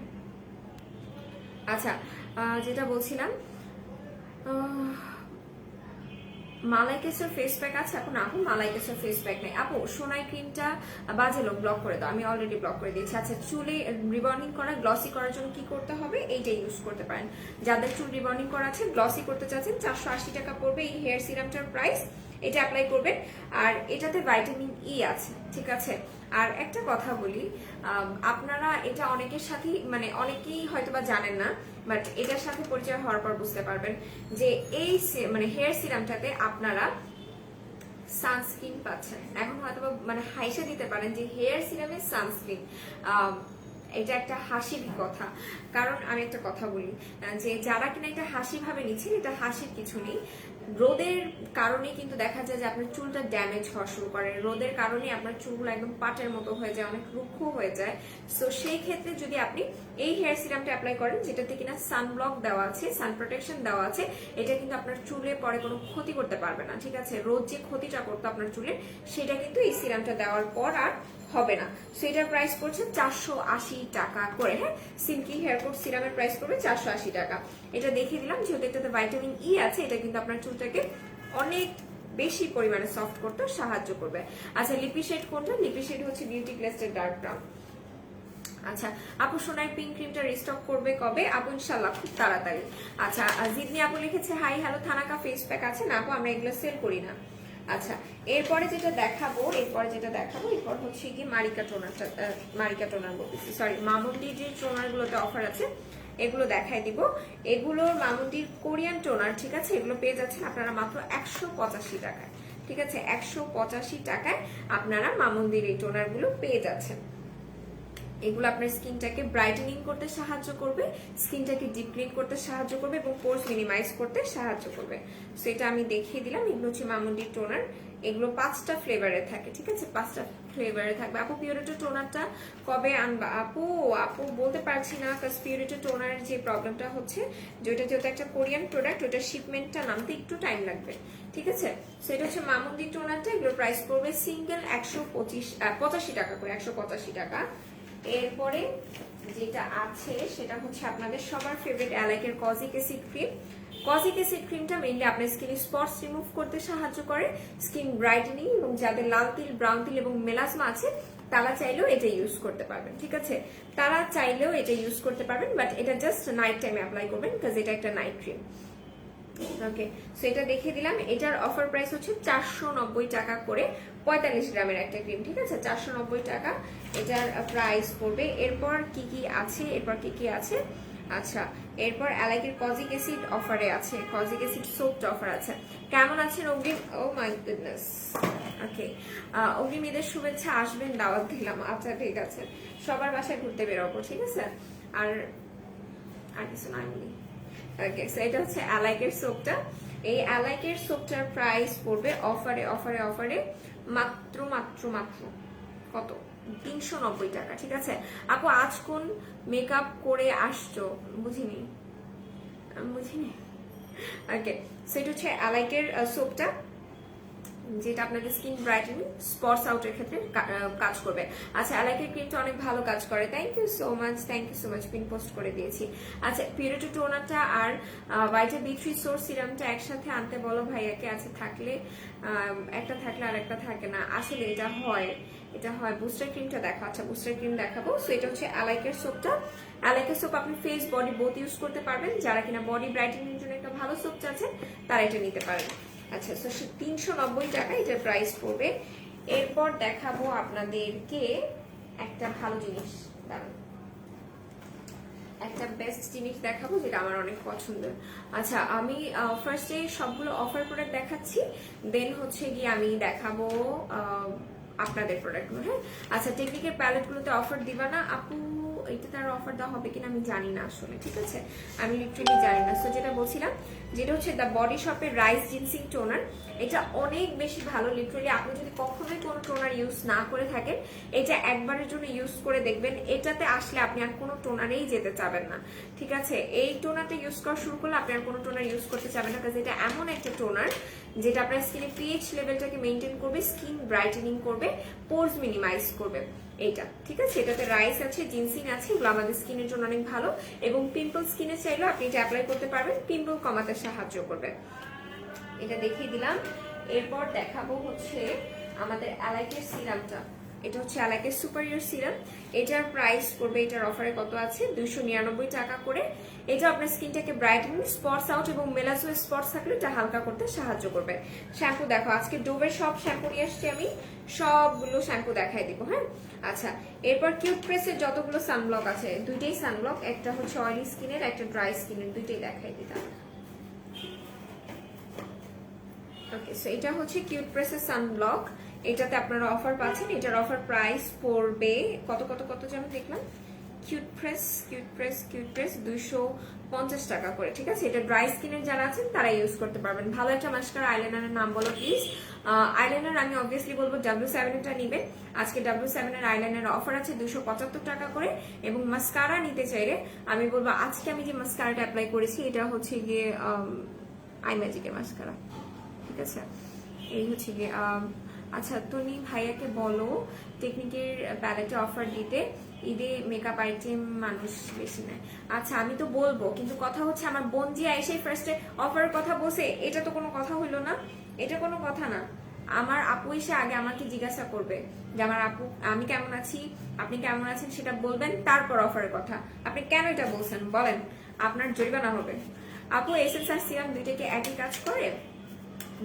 আচ্ছা, যেটা বলছিলাম, মালাইকেসের ফেস প্যাক আছে এখন? আপু মালাইকেসের ফেস প্যাক নেই আপু। সোনাই ক্রিমটা বাজে লোক, ব্লক করে দাও, আমি অলরেডি ব্লক করে দিয়েছি। আচ্ছা, চুলে রিবন্ডিং করা গ্লসি করার জন্য কি করতে হবে? এইটা ইউজ করতে পারেন। যাদের চুল রিবন্ডিং করা আছে, গ্লসি করতে চাচ্ছেন, 480 টাকা পড়বে এই হেয়ার সিরামটার প্রাইস। এটা অ্যাপ্লাই করবেন, আর এটাতে ভাইটামিন ই আছে, ঠিক আছে? আর একটা কথা বলি, আপনারা এটা অনেকের সাথেই, মানে অনেকেই হয়তোবা জানেন না, বাট এটার সাথে পরিচয় হওয়ার পর বুঝতে পারবেন যে এই মানে হেয়ার সিরামটাতে আপনারা সানস্ক্রিন পাচ্ছেন। এখন হয়তোবা মানে হাইসা দিতে পারেন যে হেয়ার সিরামের সানস্ক্রিন, এটা একটা হাসির কথা। কারণ আমি একটা কথা বলি যে যারা কিনা এটা হাসি ভাবে নিচ্ছেন, এটা হাসির কিছু নেই। রোদের কারণে কিন্তু দেখা যায় যে আপনার চুলটা ড্যামেজ হওয়া শুরু করে, রোদের কারণে আপনার চুলগুলো একদম পাটের মতো হয়ে যায়, অনেক রুক্ষ হয়ে যায়। সো সেই ক্ষেত্রে যদি আপনি এই হেয়ার সিরামটা অ্যাপ্লাই করেন, যেটাতে কিনা সানব্লক দেওয়া আছে, সান প্রোটেকশন দেওয়া আছে, এটা কিন্তু আপনার চুলে পরে কোনো ক্ষতি করতে পারবে না, ঠিক আছে? রোদ যে ক্ষতিটা করতো আপনার চুলের, সেটা কিন্তু এই সিরামটা দেওয়ার পর আর হবে না। সো এটার প্রাইস পড়ছে 480 টাকা করে। হ্যাঁ, সিল্কি হেয়ার কোট সিরামের প্রাইস পড়বে 480 টাকা। এটা দেখিয়ে দিলাম, যেহেতু এটাতে ভাইটামিন ই আছে, এটা কিন্তু আপনার চুলটাকে অনেক বেশি পরিমাণে সফট করতে সাহায্য করবে। আচ্ছা, লিপি শেড কোনটা? লিপি শেড হচ্ছে বিউটি গ্লেসের ডার্ক ব্রাউন। আচ্ছা আপু, সোনাই পিঙ্ক ক্রিমটা রিস্টক করবে কবে? আপু ইনশাল্লাহ খুব তাড়াতাড়ি। আচ্ছা, জিদনি আপু লিখেছে hi hello thanaka face pack আছে না আপু? আমরা এগুলো সেল করি না। আচ্ছা, এরপরে যেটা দেখাবো এরপর হচ্ছে কি মারিকা টোনার বলতেছি, সরি, মামুন্ডির যে টোনার গুলোতে অফার আছে এগুলো দেখাই দিব। এগুলো মামুন্ডির কোরিয়ান টোনার, ঠিক আছে? এগুলো পেয়ে যাচ্ছেন আপনারা মাত্র 185 টাকায়, ঠিক আছে? 185 টাকায় আপনারা মামুন্ডির এই টোনার গুলো পেয়ে যাচ্ছেন। এগুলো আপনার স্কিনটাকে ব্রাইটেনিং করতে সাহায্য করবে, স্কিনটাকে ডিপ ক্লিন করতে সাহায্য করবে এবং পোর্স মিনিমাইজ করতে সাহায্য করবে। সো এটা আমি দেখিয়ে দিলাম। এগুলো হচ্ছে মামুন্ডির টোনার, এগুলো 5টা ফ্লেভারে থাকে, ঠিক আছে? 5টা ফ্লেভারে থাকবে। আপু পিওরিটি টোনারটা কবে আনবা? আপু বলতে পারছি না, কারণ পিওরিটি টোনার যে প্রবলেমটা হচ্ছে, যেটা যেহেতু একটা কোরিয়ান প্রোডাক্ট, ওটা শিপমেন্টটা নামতে একটু টাইম লাগবে, ঠিক আছে? সেটা হচ্ছে মামুন্ডির টোনারটা, এগুলো প্রাইস পড়বে সিঙ্গেল 185 টাকা করে, 185 টাকা। এরপরে যেটা আছে সেটা হচ্ছে আপনাদের সবার ফেভারিট অ্যালাইকের kojic acid cream. Kojic acid ক্রিমটা মেইনলি আপনার স্কিনে স্পটস রিমুভ করতে সাহায্য করে, স্কিন ব্রাইটেনিং, এবং যাদের লাল তিল, ব্রাউন তিল এবং মেলাসমা আছে তারা চাইলেও এটা ইউজ করতে পারবেন, ঠিক আছে? তারা চাইলেও এটা ইউজ করতে পারবেন, বাট এটা জাস্ট নাইট টাইমে অ্যাপ্লাই করবেন, বিকজ এটা একটা নাইট ক্রিম। ওকে, সো এটা দেখিয়ে দিলাম। এটার অফার প্রাইস হচ্ছে 490 টাকা করে, 45 গ্রামের একটা ক্রিম, ঠিক আছে? 490 টাকা এটার প্রাইস পড়বে। এরপর কি কি আছে? আচ্ছা, এরপর অ্যালাইকের কজিক অ্যাসিড অফারে আছে, কজিক অ্যাসিড সোপটা অফার আছে। কেমন আছেন অগ্রিম? ও মাই গুডনেস, ওকে, অগ্রিম ঈদের শুভেচ্ছা, আসবেন, দাওয়াত দিলাম। আচ্ছা ঠিক আছে, সবার বাসায় ঘুরতে বেরোবো, ঠিক আছে। আর আর কিছু না আমি। ওকে, সো এটা হচ্ছে অ্যালাইকের সোপটা। এই অ্যালাইকের সোপটার প্রাইস পড়বে অফারে অফারে অফারে মাত্র মাত্র মাত্র কত, 390 টাকা, ঠিক আছে। আপু আজ কোন মেকআপ করে আসছো? বুঝিনি। ওকে, সো এটা হচ্ছে অ্যালাইকের সোপটা, যেটা আপনাদের স্কিন ব্রাইটেনিং, স্পটস আউটের ক্ষেত্রে কাজ করবে। আচ্ছা, অ্যালাইকের ক্রিমটা অনেক ভালো কাজ করে। Thank you so much, pin post করে দিয়েছি। আচ্ছা, পিউরিটি টোনারটা আর ভাইটামিন B3 সোর্স সিরামটা একসাথে আনতে বলো ভাইয়াকে। আছে থাকলে একটা থাকলে আর একটা থাকে না, আসলে এটা হয় বুস্টার ক্রিমটা দেখো। আচ্ছা, বুস্টার ক্রিম দেখাবো। সো এটা হচ্ছে অ্যালাইকের সোপটা। অ্যালাইকের সোপ আপনি ফেস বডি বোথ ইউজ করতে পারবেন। যারা কিনা বডি ব্রাইটেনিং এর জন্য একটা ভালো সোপ চাচ্ছেন তারা এটা নিতে পারেন। আচ্ছা, তো 390 টাকা এটার প্রাইস পড়বে। এরপর দেখাবো আপনাদেরকে একটা ভালো জিনিস, দাঁড়ান, একটা বেস্ট জিনিস দেখাবো যেটা আমার অনেক পছন্দের। আচ্ছা, আমি ফার্স্টে সবগুলো অফার প্রোডাক্ট দেখাচ্ছি, দেন হচ্ছে গিয়ে আমি দেখাবো আপনাদের প্রোডাক্টগুলো। হ্যাঁ, আচ্ছা, টেকনিকের প্যালেটগুলোতে অফার দিবা না আপু? এটা তার অফার দেওয়া হবে কিনা আমি জানি না আসলে, ঠিক আছে, আমি লিটারালি জানি না। সো যেটা বলছিলাম, যেটা হচ্ছে দ্য বডি শপের রাইস জিনসিং টোনার। এটা অনেক বেশি ভালো, লিটারালি আপনি যদি কখনোই কোনো টোনার ইউজ না করে থাকেন, এটা একবারের জন্য ইউজ করে দেখবেন। এটাতে আসলে আপনি আর কোনো টোনারেই যেতে চাবেন না, ঠিক আছে। এই টোনারটা ইউজ করা শুরু করলে আপনি আর কোনো টোনার ইউজ করতে চাবেন না, কারণ এটা এমন একটা টোনার যেটা আপনার স্কিনে পিএইচ লেভেলটাকে মেনটেন করবে, স্কিন ব্রাইটেনিং করবে, পোরস মিনিমাইজ করবে। এইটা ঠিক আছে, এটাতে রাইস আছে, জিনসিং আছে, এগুলো আমাদের স্কিনের জন্য অনেক ভালো, এবং পিম্পল স্কিনে চাইলেও আপনি এটা অ্যাপ্লাই করতে পারবেন, পিম্পল কমাতে সাহায্য করবে। এটা দেখিয়ে দিলাম। এরপর দেখাবো হচ্ছে আমাদের অ্যালাইকের সিরামটা। এটা হচ্ছে অ্যালাইকের সুপারিয়র সিরাম। এটার প্রাইস পড়বে, এটার অফারে কত আছে, 299 টাকা করে। এটা আপনার স্কিনটাকে ব্রাইটেনিং, স্পটস আউট এবং মেলাসো স্পটস থাকলে এটা হালকা করতে সাহায্য করবে। শ্যাম্পু দেখো, আজকে ডোভের সব শ্যাম্পু নিয়ে আসছি আমি, সবগুলো শ্যাম্পু দেখাই দিব। হ্যাঁ, আচ্ছা, এরপর কিউট প্রেসের যতগুলো সানব্লক আছে, দুইটাই সানব্লক, একটা হচ্ছে অয়েলি স্কিনের, একটা ড্রাই স্কিনের, দুইটাই দেখাই দিতাম। ওকে, সো এটা হচ্ছে কিউট প্রেসের সানব্লক, এটাতে আপনারা অফার পাচ্ছেন। এটার অফার প্রাইস পড়বে কত কত কত যেন দেখলাম, কিউট প্রেস 250 টাকা করে, ঠিক আছে। এটা ড্রাই স্কিনের যারা আছেন তারা ইউজ করতে পারবেন। ভালো একটা মাস্কারা, আইলাইনারের নাম বলো প্লিজ। আইলাইনার আমি অবভিয়াসলি বলবো W7 টা নিবে। আজকে W7 এর আইলাইনার অফার আছে 275 টাকা করে, এবং মাস্কারা নিতে চাইলে আমি বলবো, আজকে আমি যে মাস্কারাটা অ্যাপ্লাই করেছি এটা হচ্ছে গিয়ে আই ম্যাজিকের মাস্কারা, ঠিক আছে। এই হচ্ছে গিয়ে আচ্ছা, তুমি ভাইয়াকে বলো টেকনিকের প্যালেটে অফার দিতে, ঈদে মেকআপ আইটেম মানুষ বেশি নেয়। আচ্ছা, আমি তো বলবো, কিন্তু কথা হচ্ছে আমার বোন যে এসে ফার্স্টে অফারের কথা বসে, এটা তো কোনো কথা হইলো না, এটা কোনো কথা না। আমার আপু এসে আগে আমাকে জিজ্ঞাসা করবে যে আমার আপু আমি কেমন আছি, আপনি কেমন আছেন, সেটা বলবেন, তারপর অফারের কথা। আপনি কেন এটা বলছেন বলেন, আপনার জরিমানা হবে। আপু এসেন্স আর সিরাম দুইটাকে একই কাজ করে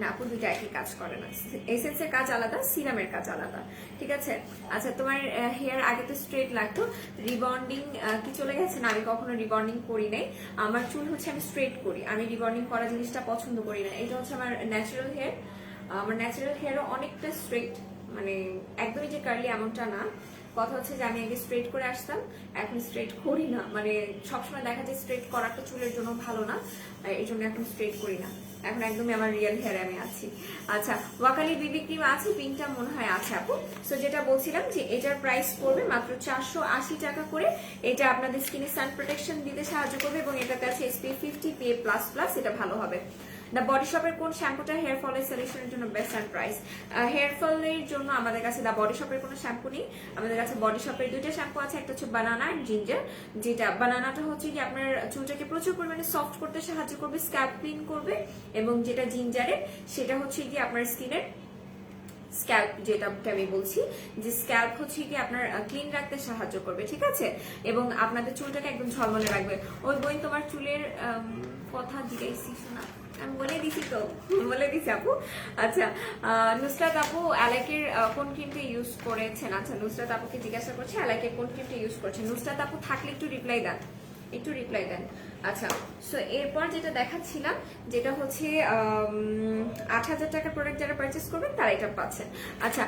না? আপু দুইটা একই কাজ করে না, এসেন্সের কাজ আলাদা, সিরামের কাজ আলাদা, ঠিক আছে। আচ্ছা, তোমার হেয়ার আগে তো স্ট্রেট লাগতো, রিবন্ডিং কি চলে গেছে? না, আমি কখনো রিবন্ডিং করি নাই। আমার চুল হচ্ছে আমি স্ট্রেট করি, আমি রিবন্ডিং করা জিনিসটা পছন্দ করি না। এটা হচ্ছে আমার ন্যাচারাল হেয়ার, আমার ন্যাচারাল হেয়ারও অনেকটা স্ট্রেট, মানে একদমই যে কার্লি এমনটা না। কথা হচ্ছে যে আমি আগে স্ট্রেট করে আসতাম, এখন স্ট্রেট করি না, মানে সবসময় দেখা যায় স্ট্রেট করাটা চুলের জন্য ভালো না, এই জন্য এখন স্ট্রেট করি না, এখন একদমই আমার রিয়েল হেয়ারে আমি আছি। আচ্ছা, ওয়াকালি বিবি ক্রিম আছে, পিঙ্কটা মনে হয় আছে আপু। সো যেটা বলছিলাম যে এটার প্রাইস পড়বে মাত্র 480 টাকা করে। এটা আপনাদের স্কিনে সান প্রোটেকশন দিতে সাহায্য করবে, এবং এটাতে আছে SPF 50 PA++, এটা ভালো হবে। দ্য বডি শপের কোন শ্যাম্পুটা হেয়ার ফলের সলিউশনের জন্য বেস্ট অ্যান্ড প্রাইস? হেয়ার ফলের জন্য আমাদের কাছে দ্য বডি শপের কোনো শ্যাম্পু নেই, আমাদের কাছে বডি শপের দুইটা শ্যাম্পু আছে, একটা হচ্ছে বানানা এন্ড জিঞ্জার। যেটা বানানাটা হচ্ছে কি আপনার চুলটাকে প্রচুর পরিমাণে সফট করতে সাহায্য করবে, স্ক্যাল্প ক্লিন করবে, এবং যেটা জিঞ্জারের সেটা হচ্ছে কি আপনার স্কিনের স্ক্যাল্প, যেটা আমি বলছি যে স্ক্যাল্প হচ্ছে কি আপনার ক্লিন রাখতে সাহায্য করবে, ঠিক আছে, এবং আপনাদের চুলটাকে একদম ঝলমলে রাখবে। ওই বই তোমার চুলের কথা জিজ্ঞাসি শোনা, আমি বলে দিছি তো, বলে দিছি আপু। আচ্ছা, নুসরাত আপু অ্যালাইকের কোন ক্রিমটা ইউজ করেছেন? আচ্ছা, নুসরাত আপুকে জিজ্ঞাসা করছে অ্যালাইকের কোন ক্রিমটা ইউজ করছেন। নুসরাত আপু থাকলে একটু রিপ্লাই দেন, একটু রিপ্লাই দেন। আচ্ছা, সো এরপর যেটা দেখাচ্ছিলাম, যেটা হচ্ছে 8,000 টাকার প্রোডাক্ট যারা পারচেস করবেন তারা এটা পাচ্ছেন। আচ্ছা,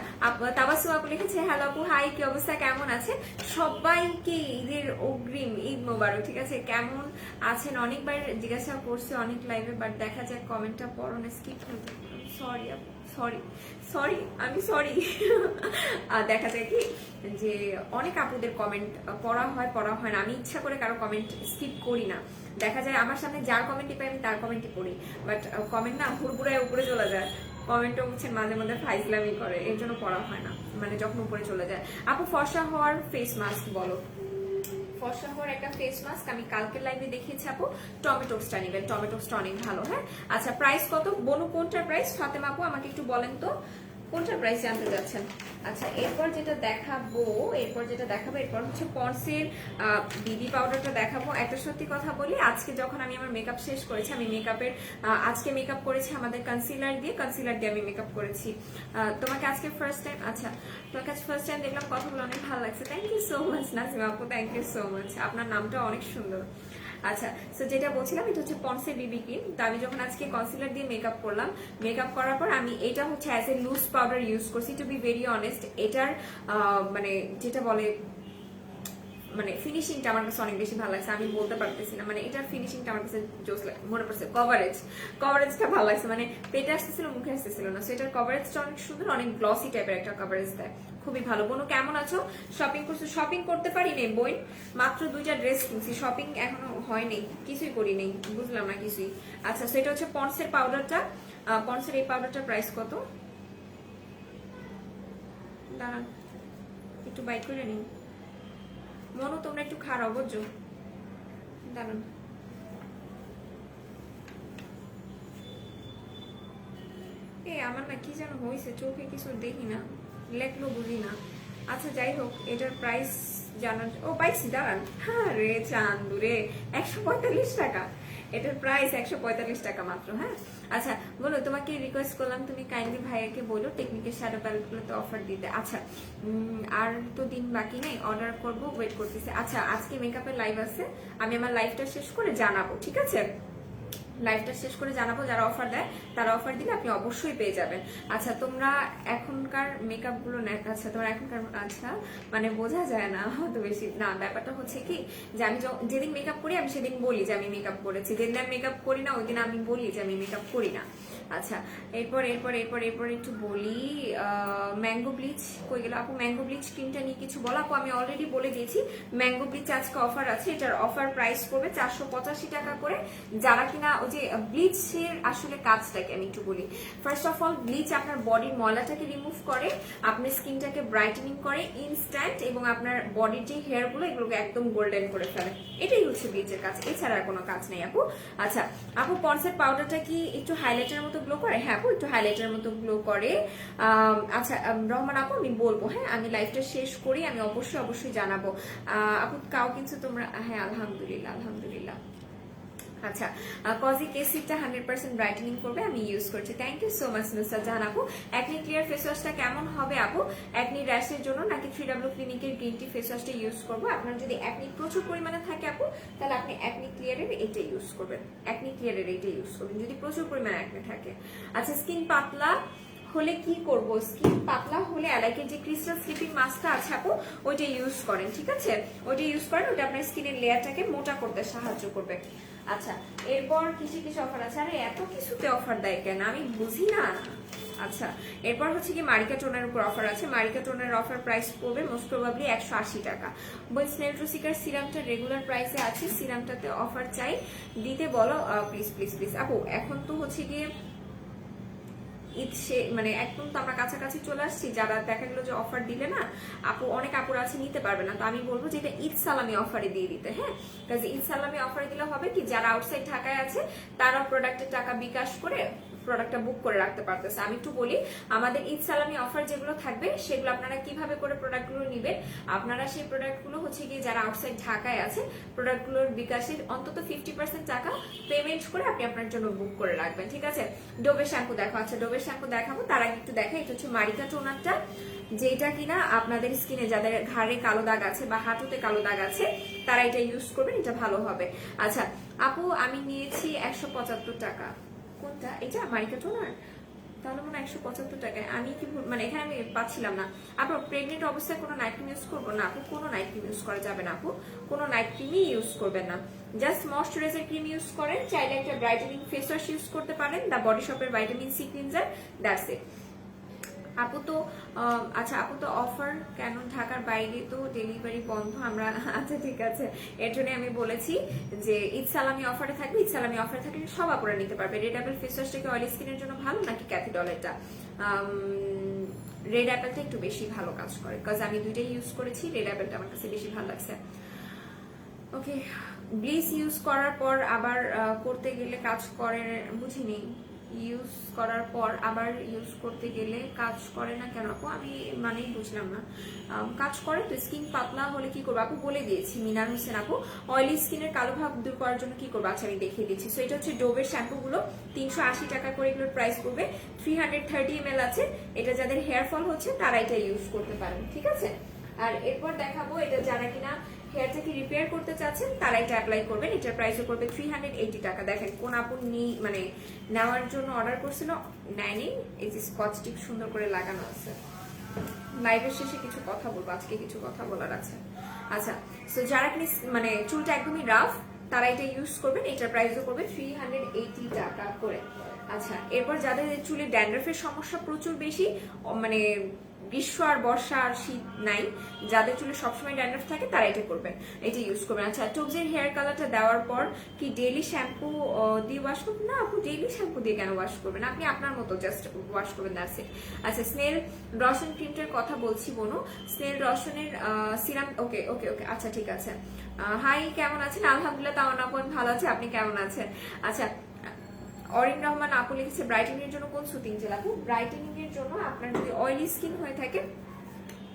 তাবাসসুম আপু লিখেছে, হ্যালো আপু, হাই, কি অবস্থা, কেমন আছে সবাইকে ঈদের অগ্রিম ঈদ মোবারক। ঠিক আছে, কেমন আছেন অনেকবার জিজ্ঞাসা করছে অনেক লাইভে, বাট দেখা যায় কমেন্টটা পড়ো না, স্কিপ হতে। সরি আপু, সরি সরি, আমি সরি। দেখা যায় কি যে অনেক আপুদের কমেন্ট পড়া হয় না, আমি ইচ্ছা করে কারো কমেন্ট স্কিপ করি না। দেখা যায় আমার সামনে যার কমেন্টই পাই আমি তার কমেন্টই পড়ি, বাট কমেন্ট না হুড়গুড়ায় উপরে চলে যায়, কমেন্টও হচ্ছে মাঝে মাঝে ফাইজলামি করে, এর জন্য পড়া হয় না, মানে যখন উপরে চলে যায়। আপু ফর্সা হওয়ার ফেস মাস্ক বলো। ফর্সা হওয়ার একটা ফেস মাস্ক আমি কালকে লাইভে দেখিয়েছি আপু, টমেটোক্সটা নেবেন, টমেটোক্সটা অনেক ভালো। হ্যাঁ, আচ্ছা প্রাইস কত বনু, কোনটার প্রাইস? ফাতেমা আপু আমাকে একটু বলেন তো কোনটার প্রাইস জানতে যাচ্ছেন। আচ্ছা, এরপর যেটা দেখাবো এরপর হচ্ছে পন্ডসের বিবি পাউডারটা দেখাবো। একটা সত্যি কথা বলি, আজকে যখন আমি আমার মেকআপ শেষ করেছি, আমি আজকে মেকআপ করেছি আমাদের কনসিলার দিয়ে আমি মেকআপ করেছি। তোমাকে আজকে ফার্স্ট টাইম, আচ্ছা তোমাকে আজ ফার্স্ট টাইম দেখলাম, কথাগুলো অনেক ভালো লাগছে, thank you so much Nazima আপু, থ্যাংক ইউ সো মাচ, আপনার নামটা অনেক সুন্দর। আচ্ছা, সো যেটা বলছিলাম, এটা হচ্ছে পন্ডসের বিবি ক্রিম। তো আমি যখন আজকে কনসিলার দিয়ে মেকআপ করলাম, মেকআপ করার পর আমি এটা হচ্ছে as a loose powder use করছি। টু বি ভেরি অনেস্ট, এটার মানে যেটা বলে মানে ফিনিশিংটা আমার কাছে অনেক বেশি ভালো লাগছে, আমি বলতে পারতেছি না, মানে এটার ফিনিশিংটা আমার কাছে জোস লাগে, মনে পড়ছে কভারেজটা ভালো লাগছে, মানে পেটে আসতেছিল মুখে আসতেছিল না, সো এটার কভারেজটা অনেক সুন্দর, অনেক গ্লসি টাইপের একটা কভারেজ দেয়, খুবই ভালো। বোনু কেমন আছো? শপিং করছো? শপিং করতে পারি নেই বোন, মাত্র 2টা ড্রেস কিনছি, শপিং এখনো হয়নি, কিছুই করি নেই, বুঝলাম না কিছুই। আচ্ছা, সেটা হচ্ছে পন্ডসের পাউডারটা, পন্ডসের এই পাউডারটার প্রাইস কত দাঁড়ান একটু বাই করে নিই, মনো তোমরা একটু খারাপ বুঝছো, দাঁড়ান। আমার না কি যেন হয়েছে, চোখে কিছু দেখি না, লেখলো বুঝি না। আচ্ছা যাই হোক, এটার প্রাইস জানার, ও পাইছি, দাঁড়ান, হ্যাঁ রে চান্দুরে, 145 টাকা, এটার প্রাইস 145 টাকা মাত্র। হ্যাঁ, আচ্ছা বলো, তোমাকে রিকোয়েস্ট করলাম তুমি কাইন্ডলি ভাইয়াকে বলো টেকনিকের শ্যাডো প্যালেটগুলোতে অফার দিতে। আচ্ছা, আর তো দিন বাকি নেই, অর্ডার করব, ওয়েট করতেছি। আচ্ছা, আজকে মেকআপের লাইভ আছে, আমি আমার লাইভটা শেষ করে জানাবো, ঠিক আছে? লাইভটা শেষ করে জানাবো, যারা অফার দেয় তারা অফার দিলে আপনি অবশ্যই পেয়ে যাবেন। আচ্ছা, তোমরা এখনকার মেকআপ গুলো আচ্ছা তোমরা এখনকার, আচ্ছা মানে বোঝা যায় না অত বেশি না, ব্যাপারটা হচ্ছে কি যে আমি যেদিন মেকআপ করি আমি সেদিন বলি যে আমি মেকআপ করেছি, যেদিন আমি মেকআপ করি না ওই দিন আমি বলি যে আমি মেকআপ করি না। আচ্ছা, এরপর এরপর এরপর এরপর একটু বলি, ম্যাঙ্গো ব্লিচ কই গেল আপু? ম্যাঙ্গো ব্লিচ ক্রিমটা নিয়ে কিছু বলো আপু? আমি অলরেডি বলে দিয়েছি, ম্যাঙ্গো ব্লিচ আজকে অফার আছে, এটার অফার প্রাইস পড়বে 485 টাকা করে। যারা কিনা ওই যে ব্লিচের আসলে কাজটাকে আমি একটু বলি, ফার্স্ট অফ অল ব্লিচ আপনার বডির ময়লাটাকে রিমুভ করে, আপনার স্কিনটাকে ব্রাইটেনিং করে ইনস্ট্যান্ট, এবং আপনার বডির যে হেয়ার গুলো এগুলোকে একদম গোল্ডেন করে ফেলে, এটাই হচ্ছে ব্লিচের কাজ, এছাড়া আর কোনো কাজ নেই আপু। আচ্ছা আপু, পন্ডসের পাউডারটা কি একটু হাইলাইটের মতো গ্লো করে? হ্যাঁ আপু, একটু হাইলাইটের মতো গ্লো করে। আচ্ছা রহমান আপু, আমি বলবো, হ্যাঁ আমি লাইভটা শেষ করি, আমি অবশ্যই অবশ্যই জানাবো। আপু কাও কিন্তু তোমরা, হ্যাঁ আলহামদুলিল্লাহ আলহামদুলিল্লাহ। আচ্ছা, কজিক এসিডটা 100% ব্রাইটেনিং করবে, আমি ইউজ করছি, thank you so much Nusrat Jahan আপু। অ্যাকনি ক্লিয়ার ফেস ওয়াশটা কেমন হবে আপু? অ্যাকনি র্যাশের জন্য নাকি 3W ক্লিনিকের গ্রিন টি ফেস ওয়াশটা ইউজ করবো? আপনার যদি অ্যাকনি প্রচুর পরিমাণে থাকে আপু, তাহলে আপনি অ্যাকনি ক্লিয়ারের এটা ইউজ করবেন, অ্যাকনি ক্লিয়ারের এটা ইউজ করবেন যদি প্রচুর পরিমাণে অ্যাকনি থাকে। আচ্ছা, স্কিন পাতলা হলে কি করব? স্কিন পাতলা হলে অ্যালাইকের যে ক্রিস্টাল স্লিপিং মাস্কটা আছে আপু, ওইটা ইউজ করেন, ঠিক আছে? ওইটা ইউজ করেন, ওটা আপনার স্কিনের লেয়ারটাকে মোটা করতে সাহায্য করবে। আচ্ছা, এরপর কিসে কিসে অফার আছে? আরে এত কিছুতে অফার দেয় কেন, আমি বুঝি না। আচ্ছা, এরপর হচ্ছে কি মারিকা টোনের উপর অফার আছে, মারিকা টোনের অফার প্রাইস পড়বে মোস্ট প্রবাবলি 180 টাকা। বল স্নেলট্রোসিকার সিরামটা রেগুলার প্রাইসে আছে, সিরামটাতে অফার চাই, দিতে বলো প্লিজ প্লিজ প্লিজ আপু। এখন তো হচ্ছে গিয়ে ঈদ মানে একদম তো আমরা কাছাকাছি চলে আসছি, যারা দেখা গেলো যে অফার দিলে না আপু, অনেক আপুরা আছে নিতে পারবে না, তো আমি বলবো যে এটা ঈদ সালামি অফারে দিয়ে দিতে। হ্যাঁ, কাজে ঈদ সালামি অফারে দিলে হবে কি, যারা আউটসাইড ঢাকায় আছে তারা প্রোডাক্টের টাকা বিকাশ করে প্রোডাক্টটা বুক করে রাখতে পারতেছে। আমি একটু বলি, আমাদের ঈদ সালামি অফার যেগুলো থাকবে সেগুলো আপনারা কিভাবে করে প্রোডাক্টগুলো নেবেন। আপনারা সেই প্রোডাক্টগুলো হচ্ছে গিয়ে যারা আউটসাইড ঢাকায় আছে, প্রোডাক্টগুলোর বিকাশের অন্তত 50% টাকা পেমেন্ট করে আপনি আপনার জন্য বুক করে রাখবেন, ঠিক আছে। ডোবের শ্যাম্পু দেখো, আচ্ছা ডোবের শ্যাম্পু দেখাবো, তার আগে একটু দেখাই। এটা হচ্ছে মারিকা টোনারটা, যেটা কিনা আপনাদের স্কিনে যাদের ঘাড়ে কালো দাগ আছে বা হাঁটুতে কালো দাগ আছে তারা এটা ইউজ করবেন, এটা ভালো হবে। আচ্ছা আপু, আমি নিয়েছি 175 টাকা। কোনটা? এটা মারিকা টোনার, তাহলে মনে হয় 175 টাকায়। আমি কি মানে এখানে আমি পাচ্ছিলাম না। আপু প্রেগনেন্ট অবস্থায় কোনো নাইট ক্রিম ইউজ করবো না আপু? কোনো নাইট ক্রিম ইউজ করা যাবে না আপু, কোনো নাইট ক্রিমই ইউজ করবেন না। জাস্ট ময়শ্চারাইজার ক্রিম ইউজ করেন, চাইলে একটা ব্রাইটেনিং ফেস ওয়াশ ইউজ করতে পারেন, দ্য বডি শপের vitamin C cleanser, that's it. আপু তো আচ্ছা আপু তো অফার কেন? ঢাকার বাইরে তো ডেলিভারি বন্ধ আমরা। আচ্ছা ঠিক আছে, এর জন্য আমি বলেছি যে ঈদ সালামি অফারে থাকবে। ঈদ সালামি অফারে থাকলে সব আপুরা নিতে পারবে। রেড অ্যাপেল ফেস ওয়াশটা কি অয়েলি স্কিনের জন্য ভালো নাকি ক্যাথিডলেরটা? রেড অ্যাপেলটা একটু বেশি ভালো কাজ করে, বিকজ আমি দুইটাই ইউজ করেছি, রেড অ্যাপেলটা আমার কাছে বেশি ভালো লাগছে। ওকে, ব্লিচ ইউজ করার পর আবার করতে গেলে কাজ করে, বুঝিনি। ইউজ করার পর আবার ইউজ করতে গেলে কাজ করে না কেন আপু? আমি মানেই বুঝলাম না। কাজ করে তো। স্কিন পাতলা হলে কি করবো আপু? বলে দিয়েছি। মিনার হোসেন আপু, অয়েলি স্কিনের কালো ভাব দূর করার জন্য কি করবো? আচ্ছা আমি দেখিয়ে দিচ্ছি। সো এটা হচ্ছে ডোভের শ্যাম্পু গুলো, 380 টাকা করে এগুলোর প্রাইস পড়বে। 330 ml আছে। এটা যাদের হেয়ার ফল হচ্ছে তারা এটা ইউজ করতে পারেন, ঠিক আছে। আর এরপর দেখাবো, এটা যারা কিনা হেয়ারটাকে রিপেয়ার করতে চাচ্ছেন তারা এটা অ্যাপ্লাই করবেন। এটার প্রাইসও পড়বে 380 টাকা। দেখেন কোন আপু মানে নেওয়ার জন্য অর্ডার করছিল, নেয়নি। এই যে স্কচ টিপ সুন্দর করে লাগানো আছে। লাইভের শেষে কিছু কথা বলবো, আজকে কিছু কথা বলার আছে। আচ্ছা, সো যারা কিনা মানে চুলটা একদমই রাফ তারা এটা ইউজ করবেন। এটার প্রাইসও পড়বে 380 টাকা করে। আচ্ছা, এরপর যাদের চুলে ড্যান্ড্রফের সমস্যা প্রচুর বেশি, মানে গ্রীষ্ম আর বর্ষা আর শীত নাই, যাদের চুলে সবসময় ড্যান্ড্রফ থাকে তারা এটা করবেন, এটা ইউজ করবেন। আচ্ছা, টুবজের হেয়ার কালারটা দেওয়ার পর কি ডেইলি শ্যাম্পু দিয়ে ওয়াশ করবেন? না আপু, ডেইলি শ্যাম্পু দিয়ে কেন ওয়াশ করবেন? আপনি আপনার মতো জাস্ট ওয়াশ করবেন, দ্যাটস ইট। আচ্ছা, স্নেল রসন ক্রিমটার কথা বলছি বোনো, স্নেল রসনের সিরাম। ওকে ওকে ওকে, আচ্ছা ঠিক আছে। হাই, কেমন আছেন? আলহামদুলিল্লাহ, তাওয়ান আপু ভালো আছে, আপনি কেমন আছেন? আচ্ছা, অরিন রহমান আপু লিখেছে ব্রাইটেনিং এর জন্য কোন সুতিং জেল আপু? ব্রাইটেনিং এর জন্য আপনার যদি অয়েলি স্কিন হয়ে থাকে,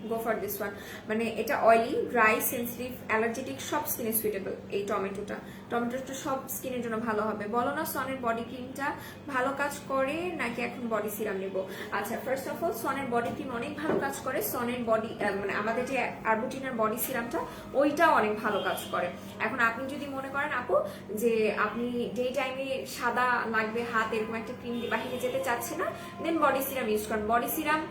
গো ফর দিস ওয়ান। মানে এটা অয়েলি, ড্রাই, সেন্সিটিভ, অ্যালার্জেটিক সব স্কিনে সুইটেবল। এই টমেটোটা সব স্কিনের জন্য ভালো হবে। বলো না সনের বডি ক্রিমটা ভালো কাজ করে নাকি এখন বডি সিরাম নেব? আচ্ছা, ফার্স্ট অফ অল সনের বডি ক্রিম অনেক ভালো কাজ করে। সনের বডি মানে আমাদের যে আরবুটিনার বডি সিরামটা ওইটাও অনেক ভালো কাজ করে। এখন আপনি যদি মনে করেন আপু যে আপনি ডে টাইমে সাদা লাগবে হাত, এরকম একটা ক্রিম দিয়ে বাহিরে যেতে চাচ্ছে না, দেন বডি সিরাম ইউজ করেন। বডি সিরাম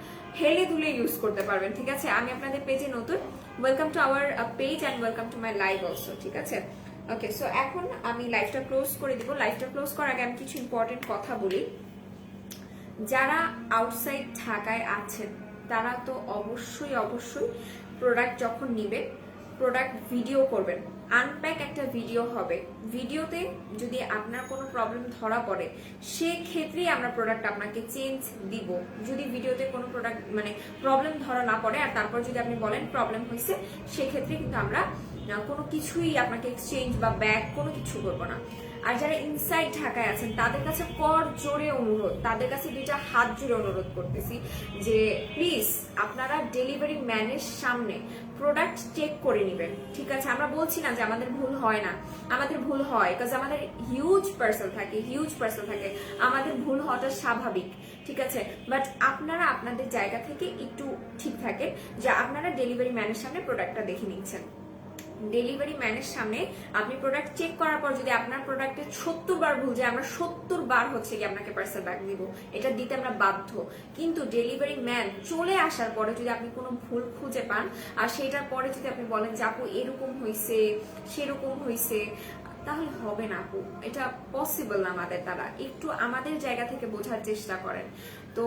হেলে দুলে ইউজ করতে পারবেন, ঠিক আছে। আমি আপনাদের পেজে নতুন, welcome to our page and welcome to my live also, ঠিক আছে। ওকে, সো এখন আমি লাইভটা ক্লোজ করে দিব। লাইভটা ক্লোজ করার আগে আমি কিছু ইম্পর্টেন্ট কথা বলি। যারা আউটসাইড ঢাকায় আছেন তারা তো অবশ্যই প্রোডাক্ট যখন নেবেন, প্রোডাক্ট ভিডিও করবেন, আনপ্যাক একটা ভিডিও হবে। ভিডিওতে যদি আপনার কোনো প্রবলেম ধরা পড়ে সেক্ষেত্রেই আমরা প্রোডাক্ট আপনাকে চেঞ্জ দিব। যদি ভিডিওতে কোনো প্রোডাক্ট মানে প্রবলেম ধরা না পড়ে আর তারপর যদি আপনি বলেন প্রবলেম হয়েছে, সেক্ষেত্রে কিন্তু আমরা কোনো কিছুই আপনাকে এক্সচেঞ্জ বা ব্যাক কোনো কিছু করবো না। আর যারা ইনসাইড ঢাকায় আছেন তাদের কাছে কর জোরে অনুরোধ, তাদের কাছে দুইটা হাত জুড়ে অনুরোধ করতেছি যে প্লিজ আপনারা ডেলিভারি ম্যানের সামনে প্রোডাক্ট চেক করে নেবেন, ঠিক আছে। আমরা বলছি না যে আমাদের ভুল হয় না, আমাদের ভুল হয়, বিকজ আমাদের হিউজ পার্সেল থাকে, আমাদের ভুল হওয়াটা স্বাভাবিক, ঠিক আছে। বাট আপনারা আপনাদের জায়গা থেকে একটু ঠিক থাকে যে আপনারা ডেলিভারি ম্যানের সামনে প্রোডাক্টটা দেখে নিচ্ছেন। ডেলিভারি ম্যানের সামনে আপনি প্রোডাক্ট চেক করার পর যদি আপনার প্রোডাক্টে 70 বার ভুল যায়, আমরা 70 বার হচ্ছে কি আপনাকে পার্সেল ব্যাক দিব, এটা দিতে আমরা বাধ্য। কিন্তু ডেলিভারি ম্যান চলে আসার পরে যদি আপনি কোনো ভুল খুঁজে পান আর সেটার পরে যদি আপনি বলেন যে আপু এরকম হয়েছে সেরকম হয়েছে, তাহলে হবে না আপু, এটা পসিবল না আমাদের দ্বারা। একটু আমাদের জায়গা থেকে বোঝার চেষ্টা করেন। তো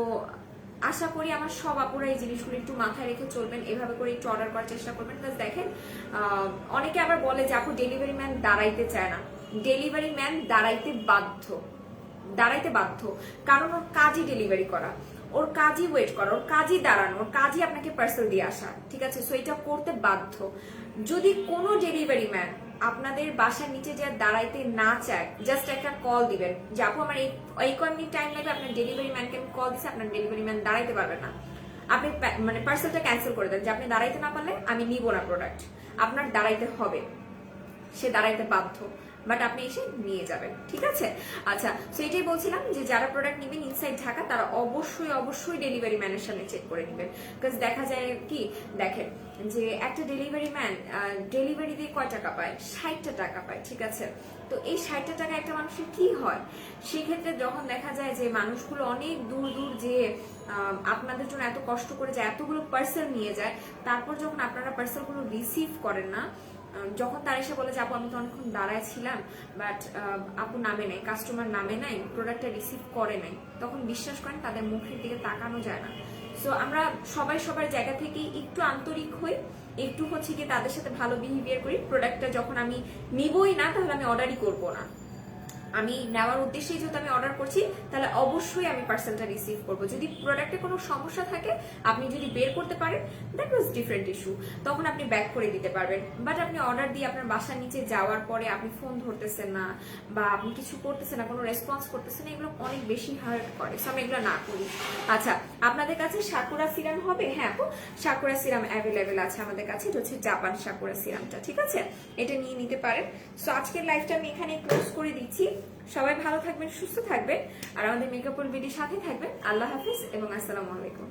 আশা করি আমার সব আপুরা এই জিনিসগুলো একটু মাথায় রেখে চলবেন, এভাবে করে একটু অর্ডার করার চেষ্টা করবেন। প্লাস দেখেন অনেকে আবার বলে যে আপু ডেলিভারি ম্যান দাঁড়াইতে চায় না। ডেলিভারি ম্যান দাঁড়াইতে বাধ্য, কারণ ওর কাজই ডেলিভারি করা, ওর কাজই ওয়েট করা, ওর কাজই দাঁড়ানো, ওর কাজই আপনাকে পার্সেল দিয়ে আসা, ঠিক আছে। সো এটা করতে বাধ্য। যদি কোনো ডেলিভারি ম্যান আপনাদের বাসার নিচে যে দাঁড়াইতে না চায়, জাস্ট একটা কল দিবেন যে আপু আমার এই কয় মিনিট টাইম লাগবে, আপনার ডেলিভারি ম্যানকে আমি কল দিচ্ছি, আপনার ডেলিভারি ম্যান দাঁড়াইতে পারবে না, আপনি মানে পার্সেলটা ক্যান্সেল করে দেন যে আপনি দাঁড়াইতে না পারলে আমি নিব না প্রোডাক্ট, আপনার দাঁড়াইতে হবে, সে দাঁড়াইতে বাধ্য, বাট আপনি এসে নিয়ে যাবেন, ঠিক আছে? আচ্ছা, তো এটাই বলছিলাম যে যারা প্রোডাক্ট নেবেন ইনসাইড ঢাকা তারা অবশ্যই অবশ্যই ডেলিভারি ম্যানের সামনে চেক করে নেবেন। বিকজ দেখা যায় কি, দেখেন যে একটা ডেলিভারি ম্যান ডেলিভারি দিয়ে কয় টাকা পায়, 60টা টাকা পায়, ঠিক আছে? তো এই 60টা টাকা একটা মানুষের কি হয়, সেক্ষেত্রে যখন দেখা যায় যে মানুষগুলো অনেক দূর দূর যে আপনাদের জন্য এত কষ্ট করে যায়, এতগুলো পার্সেল নিয়ে যায়, তারপর যখন আপনারা পার্সেলগুলো রিসিভ করেন না, যখন তার এসে বলে যে আপু আমি তো অনেকক্ষণ দাঁড়ায় ছিলাম, বাট আপু নামে নাই, কাস্টমার নামে নাই, প্রোডাক্টটা রিসিভ করে নাই, তখন বিশ্বাস করেন তাদের মুখের দিকে তাকানো যায় না। সো আমরা সবাই সবার জায়গা থেকে একটু আন্তরিক হই, একটু হচ্ছে কি তাদের সাথে ভালো বিহেভিয়ার করি। প্রোডাক্টটা যখন আমি নিবই না তাহলে আমি অর্ডারই করবো না, আমি নেওয়ার উদ্দেশ্যেই যেহেতু আমি অর্ডার করছি তাহলে অবশ্যই আমি পার্সেলটা রিসিভ করব। যদি প্রোডাক্টে কোনো সমস্যা থাকে আপনি যদি বের করতে পারেন, দ্যাট ওয়াজ ডিফারেন্ট ইস্যু, তখন আপনি ব্যাক করে দিতে পারবেন। বাট আপনি অর্ডার দিয়ে আপনার বাসার নিচে যাওয়ার পরে আপনি ফোন ধরতেছেন না বা আপনি কিছু করতেছেন না, কোনো রেসপন্স করতেছেন না, এগুলো অনেক বেশি হার্ট করে। সো আমি এগুলো না করি। আচ্ছা, আপনাদের কাছে সাকুরা সিরাম হবে? হ্যাঁ আপু, সাকুরা সিরাম অ্যাভেলেবেল আছে আমাদের কাছে, এটা হচ্ছে জাপান সাকুরা সিরামটা, ঠিক আছে? এটা নিয়ে নিতে পারেন। সো আজকের লাইভটা আমি এখানে ক্লোজ করে দিচ্ছি। সবাই ভালো থাকবেন, সুস্থ থাকবেন, আর আমাদের মেকআপ বিডির সাথে থাকবেন। আল্লাহ হাফিজ এবং আসসালামু আলাইকুম।